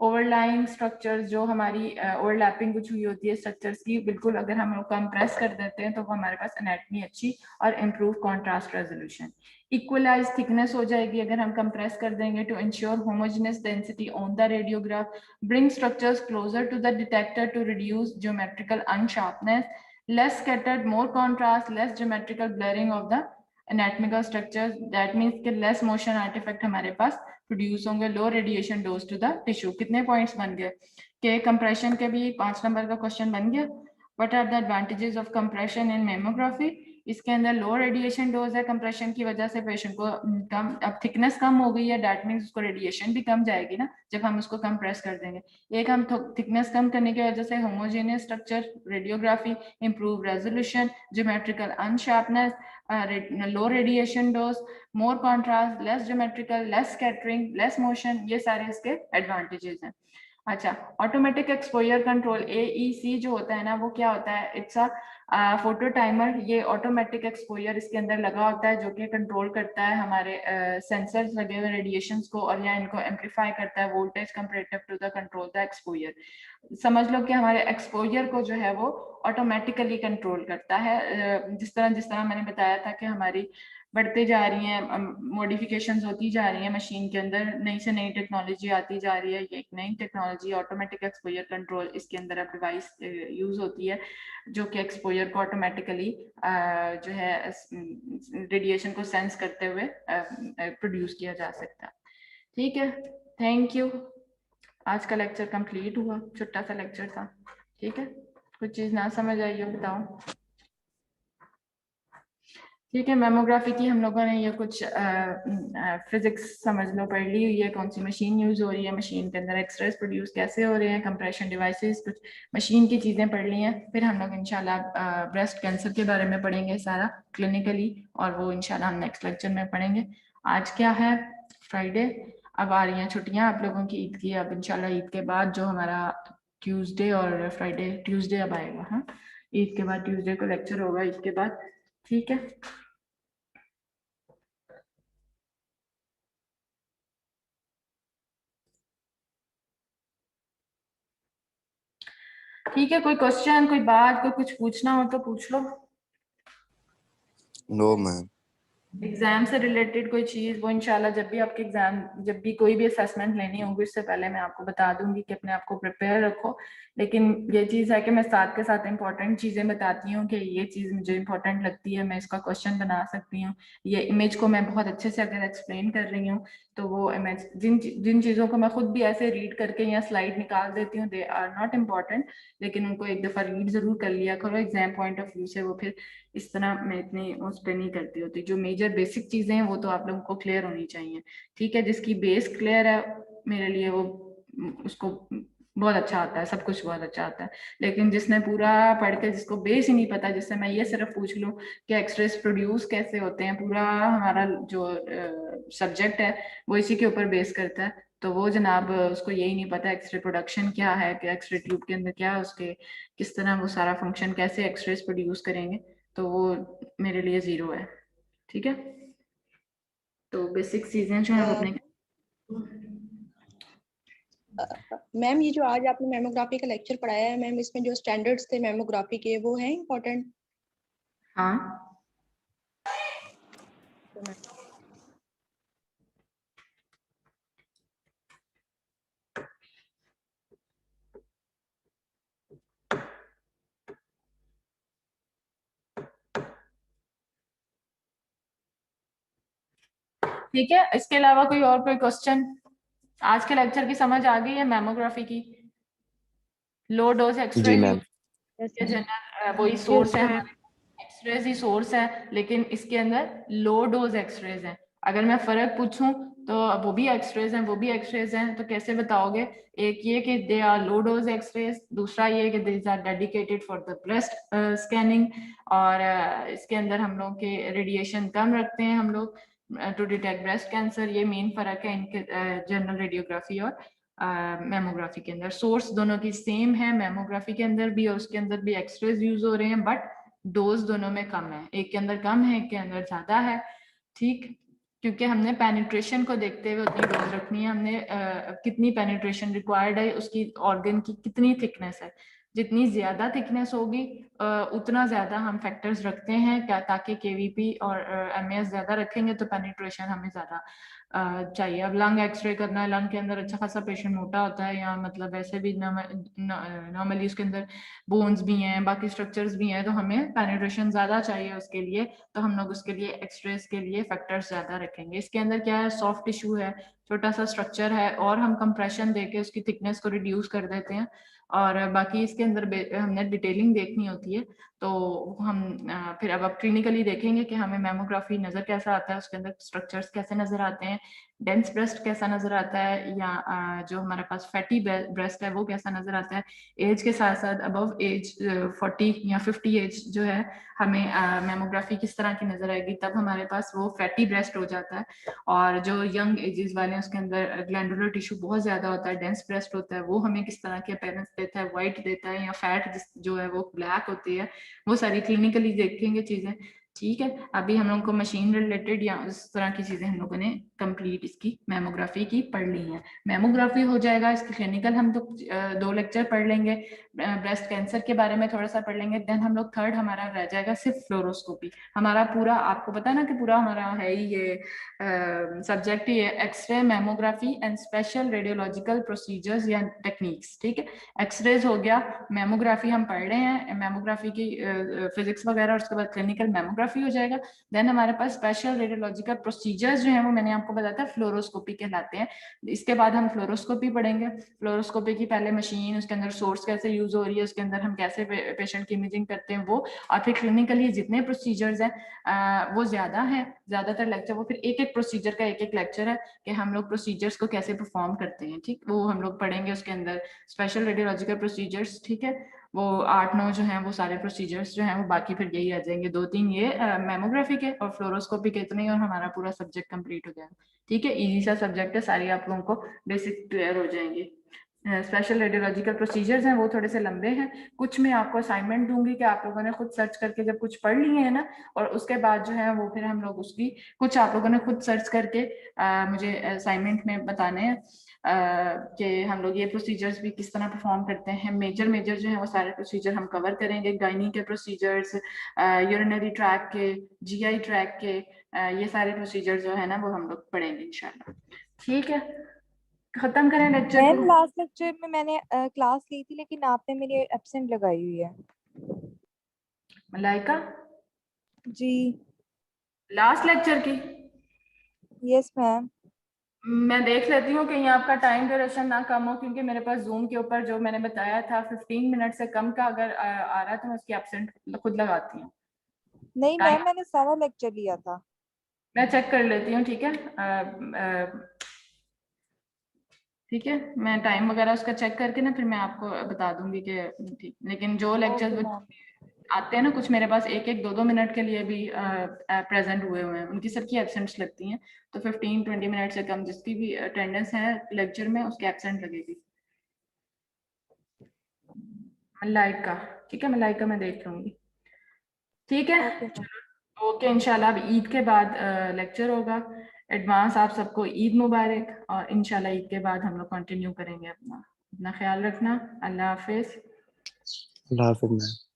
overlying structures, जो हमारी ओवरलैपिंग कुछ हुई होती है स्ट्रक्चर्स की, बिल्कुल अगर हम लोग कंप्रेस कर देते हैं तो वो हमारे पास एनाटॉमी अच्छी और improve contrast resolution. Equalise thickness हो जाएगी अगर हम कंप्रेस कर देंगे to ensure homogeneous density on the radiograph, bring structures closer to the detector to reduce geometrical unsharpness, less scattered, more contrast, less geometrical blurring of the anatomical structures, that means कि less motion artifact हमारे पास produce होंगे, low radiation dose to the tissue. कितने points बन गए कि compression के भी 5 नंबर का क्वेश्चन बन गया। What are the advantages of compression in mammography, इसके अंदर लो रेडिएशन डोज है, कंप्रेशन की वजह से पेशेंट को कम, अब थिकनेस कम हो गई है, दैट मींस उसको रेडिएशन भी कम जाएगी ना जब हम उसको कंप्रेस कर देंगे। एक हम थिकनेस कम करने की वजह से homogeneous structure, radiography, improve resolution, geometrical unsharpness, low radiation dose, more contrast, less geometrical, less scattering, less motion, ये सारे इसके एडवांटेजेस हैं। अच्छा, ऑटोमेटिक एक्सपोजर कंट्रोल AEC जो होता है ना, वो क्या होता है? It's a photo timer. ये ऑटोमेटिक एक्सपोजर इसके अंदर लगा होता है, जो कि कंट्रोल करता है हमारे सेंसर्स लगे हुए रेडिएशंस को, और या इनको एम्पलीफाई करता है voltage comparative to the control the exposure. समझ लो कि हमारे एक्सपोजर को जो है वो ऑटोमेटिकली कंट्रोल करता है। जिस तरह मैंने बताया था कि हमारी बढ़ते जा रही हैं, मॉडिफिकेशंस होती जा रही हैं मशीन के अंदर, नई से नई टेक्नोलॉजी आती जा रही है। ये एक नई टेक्नोलॉजी ऑटोमेटिक एक्सपोजर कंट्रोल, इसके अंदर अब डिवाइस यूज होती है जो कि एक्सपोजर को ऑटोमेटिकली जो है रेडिएशन को सेंस करते हुए प्रोड्यूस किया जा सकता है। ठीक है, थैंक यू। आज का लेक्चर कंप्लीट हुआ, छोटा सा लेक्चर था। ठीक है, कुछ चीज ना समझ आई हो बताओ। ठीक है, मेमोग्राफी की हम लोगों ने ये कुछ फिजिक्स समझ लो पढ़ ली हुई है, कौन सी मशीन यूज हो रही है, मशीन के अंदर एक्सरेज प्रोड्यूस कैसे हो रहे हैं, कंप्रेशन डिवाइसेस, कुछ मशीन की चीजें पढ़ ली हैं। फिर हम लोग इंशाल्लाह ब्रेस्ट कैंसर के बारे में पढ़ेंगे सारा क्लिनिकली, और वो इंशाल्लाह हम नेक्स्ट लेक्चर में पढ़ेंगे। आज क्या है? फ्राइडे। अब आ रही हैं छुट्टियां आप लोगों की ईद की। अब इंशाल्लाह ईद के बाद जो हमारा ट्यूसडे और फ्राइडे, ट्यूसडे अब आएगा, हाँ ईद के बाद ट्यूसडे को लेक्चर होगा ईद के बाद। ठीक है, ठीक है। कोई क्वेश्चन, कोई बात, कोई कुछ पूछना हो तो पूछ लो। No ma'am. एग्जाम से रिलेटेड कोई चीज, वो इंशाल्लाह जब भी आपके एग्जाम, जब भी कोई भी असेसमेंट लेनी होगी उससे पहले मैं आपको बता दूंगी कि अपने आप को प्रिपेयर रखो। लेकिन ये चीज है कि मैं साथ के साथ इंपॉर्टेंट चीजें बताती हूँ कि ये चीज मुझे इंपॉर्टेंट लगती है, मैं इसका क्वेश्चन बना सकती हूँ। ये इमेज को मैं बहुत अच्छे से अगर एक्सप्लेन कर रही हूँ तो वो इमेज, जिन चीजों को मैं खुद भी ऐसे रीड करके या स्लाइड निकाल देती हूँ, दे आर नॉट इम्पॉर्टेंट, लेकिन उनको एक दफा रीड जरूर कर लिया करो एग्जाम पॉइंट ऑफ व्यू से। वो फिर इस तरह मैं इतनी उस पर नहीं करती होती। जो मेजर बेसिक चीजें हैं वो तो आप लोगों को क्लियर होनी चाहिए। ठीक है, जिसकी बेस क्लियर है मेरे लिए वो उसको बहुत अच्छा आता है, सब कुछ बहुत अच्छा आता है। लेकिन जिसने पूरा पढ़ के, जिसको बेस ही नहीं पता, जिससे मैं ये सिर्फ पूछ लूं कि एक्सरेज प्रोड्यूस कैसे होते हैं, पूरा हमारा जो सब्जेक्ट है वो इसी के ऊपर बेस करता है, तो वो जनाब उसको यही नहीं पता एक्सरे प्रोडक्शन क्या है, कि एक्सरे ट्यूब के अंदर क्या है, उसके किस तरह वो सारा फंक्शन, कैसे एक्सरेज प्रोड्यूस करेंगे, तो वो मेरे लिए जीरो है। ठीक है, तो बेसिक चीजें जो है वो अपने मैम ये जो आज आपने मेमोग्राफी का लेक्चर पढ़ाया है मैम, इसमें जो स्टैंडर्ड्स थे मेमोग्राफी के वो हैं इम्पोर्टेंट? हाँ ठीक है। इसके अलावा कोई और कोई क्वेश्चन? आज के लेक्चर की समझ आ गई है मेमोग्राफी की? लो डोज एक्सरे जी मैम। जनरल वही सोर्स है हमारे, एक्सरेज ही सोर्स है, लेकिन इसके अंदर लो डोज एक्सरेज है। अगर मैं फर्क पूछूं तो वो भी एक्सरेज हैं, वो भी एक्सरेज हैं, तो कैसे बताओगे? एक ये कि they are low dose x-rays, दूसरा ये कि they are dedicated for the breast scanning, और इसके अंदर हम लोग के रेडिएशन कम रखते हैं हम लोग टू डिटेक्ट ब्रेस्ट कैंसर। ये मेन फर्क है इनके जनरल रेडियोग्राफी और मेमोग्राफी के अंदर। सोर्स दोनों की सेम है, मेमोग्राफी के अंदर भी और उसके अंदर भी एक्सरेज यूज हो रहे हैं, बट डोज दोनों में कम है, एक के अंदर कम है, एक के अंदर ज्यादा है। ठीक, क्योंकि हमने पेनिट्रेशन को देखते हुए उतनी डोज रखनी है, हमने कितनी पेनिट्रेशन रिक्वायर्ड है, उसकी ऑर्गन की कितनी थिकनेस है, जितनी ज्यादा थिकनेस होगी उतना ज्यादा हम फैक्टर्स रखते हैं क्या, ताकि केवीपी और एमएस ज्यादा रखेंगे तो पेनिट्रेशन हमें ज्यादा चाहिए। अब लंग एक्सरे करना है, लंग के अंदर अच्छा खासा पेशेंट मोटा होता है, या मतलब वैसे भी नॉर्मली उसके अंदर बोन्स भी हैं, बाकी स्ट्रक्चर्स भी हैं, तो हमें पेनिट्रेशन ज्यादा चाहिए उसके लिए, तो हम लोग उसके लिए एक्सरेज के लिए फैक्टर्स ज्यादा रखेंगे। इसके अंदर क्या है, सॉफ्ट टिश्यू है, छोटा सा स्ट्रक्चर है, और हम कंप्रेशन देके उसकी थिकनेस को रिड्यूस कर देते हैं, और बाकी इसके अंदर हमने डिटेलिंग देखनी होती है, तो हम फिर अब क्लिनिकली देखेंगे कि हमें मैमोग्राफी नज़र कैसा आता है, उसके अंदर स्ट्रक्चर्स कैसे नज़र आते हैं, डेंस ब्रेस्ट कैसा नज़र आता है, या जो हमारे पास फैटी ब्रेस्ट है वो कैसा नज़र आता है। एज के साथ साथ अबव एज 40 या 50 एज जो है हमें मैमोग्राफी किस तरह की नज़र आएगी, तब हमारे पास वो फैटी ब्रेस्ट हो जाता है। और जो यंग एजेस वाले हैं उसके अंदर ग्लैंडुलर टिश्यू बहुत ज़्यादा होता है, डेंस ब्रेस्ट होता है, वो हमें किस तरह के अपीयरेंस देता है, वाइट देता है या फैट जो है वो ब्लैक होती है, वो सारी क्लिनिकली देखेंगे चीज़ें। ठीक है, अभी हम लोगों को मशीन रिलेटेड या उस तरह की चीज़ें हम लोगों ने कंप्लीट इसकी मैमोग्राफी की पढ़ ली है। मैमोग्राफी हो जाएगा, इसकी क्लिनिकल हम तो 2 लेक्चर पढ़ लेंगे, ब्रेस्ट कैंसर के बारे में थोड़ा सा पढ़ लेंगे, देन हम लोग थर्ड हमारा रह जाएगा सिर्फ फ्लोरोस्कोपी। हमारा पूरा आपको पता है ना कि पूरा हमारा है ही ये सब्जेक्ट ही है x-ray, mammography and special radiological procedures या टेक्निक्स। ठीक है, एक्सरेज हो गया, मैमोग्राफी हम पढ़ रहे हैं, मैमोग्राफी की फिजिक्स वगैरह, और उसके बाद क्लिनिकल मैमोग्राफी हो जाएगा। देन हमारे पास स्पेशल रेडियोलॉजिकल प्रोसीजर्स जो है वो मैंने आपको बताया था फ्लोरोस्कोपी कहलाते हैं। इसके बाद हम फ्लोरोस्कोपी पढ़ेंगे। फ्लोरोस्कोपी की पहले मशीन, उसके अंदर सोर्स कैसे यूज हो रही है, उसके अंदर हम कैसे पेशेंट की इमेजिंग करते हैं वो, और फिर क्लिनिकली जितने प्रोसीजर्स हैं वो ज्यादा हैं, ज्यादातर लेक्चर वो फिर एक एक प्रोसीजर का एक एक लेक्चर है कि हम लोग प्रोसीजर्स को कैसे परफॉर्म करते हैं। ठीक, वो हम लोग पढ़ेंगे उसके अंदर स्पेशल रेडियोलॉजिकल प्रोसीजर्स। ठीक है, वो 8-9 जो हैं वो सारे प्रोसीजर्स जो हैं वो बाकी फिर यही आ जाएंगे, 2-3 ये मैमोग्राफी के और फ्लोरोस्कोपी के इतने ही, और हमारा पूरा सब्जेक्ट कंप्लीट हो जाएगा। ठीक है, इजी सा सब्जेक्ट है, सारी आप लोगों को बेसिक क्लियर हो जाएंगे। स्पेशल रेडियोलॉजिकल प्रोसीजर्स हैं वो थोड़े से लंबे हैं, कुछ मैं आपको असाइनमेंट दूंगी कि आप लोगों ने खुद सर्च करके जब कुछ पढ़ लिए है ना, और उसके बाद जो है वो फिर हम लोग उसकी कुछ आप लोगों ने खुद सर्च करके मुझे असाइनमेंट में बताने हैं कि हम लोग ये प्रोसीजर्स भी किस तरह परफॉर्म करते हैं। मेजर जो है वो सारे प्रोसीजर हम कवर करेंगे, गायनी के प्रोसीजर्स, यूरिनरी ट्रैक के, जीआई ट्रैक के, ये सारे प्रोसीजर जो है ना वो हम लोग पढ़ेंगे इंशाल्लाह। ठीक है, खत्म करें लेक्चर मैम को। लास्ट लेक्चर में मैंने क्लास ली थी लेकिन आपने मेरी एब्सेंट लगाई हुई है। मलाइका, जी लास्ट लेक्चर की यस मैम। मैं देख लेती हूँ कहीं आपका टाइम ड्यूरेशन ना कम हो, क्योंकि मेरे पास जूम के ऊपर जो मैंने बताया था 15 मिनट से कम का अगर आ रहा है तो मैं उसकी एब्सेंट खुद लगाती हूँ। नहीं मैम मैंने सारा लेक्चर लिया था। मैं चेक कर लेती हूँ। ठीक है, ठीक है, मैं टाइम वगैरह उसका चेक करके ना फिर मैं आपको बता दूंगी कि ठीक। लेकिन जो लेक्चर ओके मैम। आते हैं ना कुछ मेरे पास 1-1, 2-2 मिनट के लिए भी प्रेजेंट हुए हुए हैं, उनकी सबकी एब्सेंट्स लगती हैं, तो 15-20 मिनट से कम जिसकी भी अटेंडेंस है लेक्चर में उसकी एब्सेंट लगेगी। मलाइका, ठीक है, मलाइका मैं देख लूंगी। ठीक है, ओके मैम। ओके, इंशाल्लाह अब ईद के बाद लेक्चर होगा। एडवांस आप सबको ईद मुबारक, और इंशाल्लाह ईद के बाद हम लोग कंटिन्यू करेंगे अपना ख्याल रखना। अल्लाह हाफिज। अल्लाह हाफ़िज़।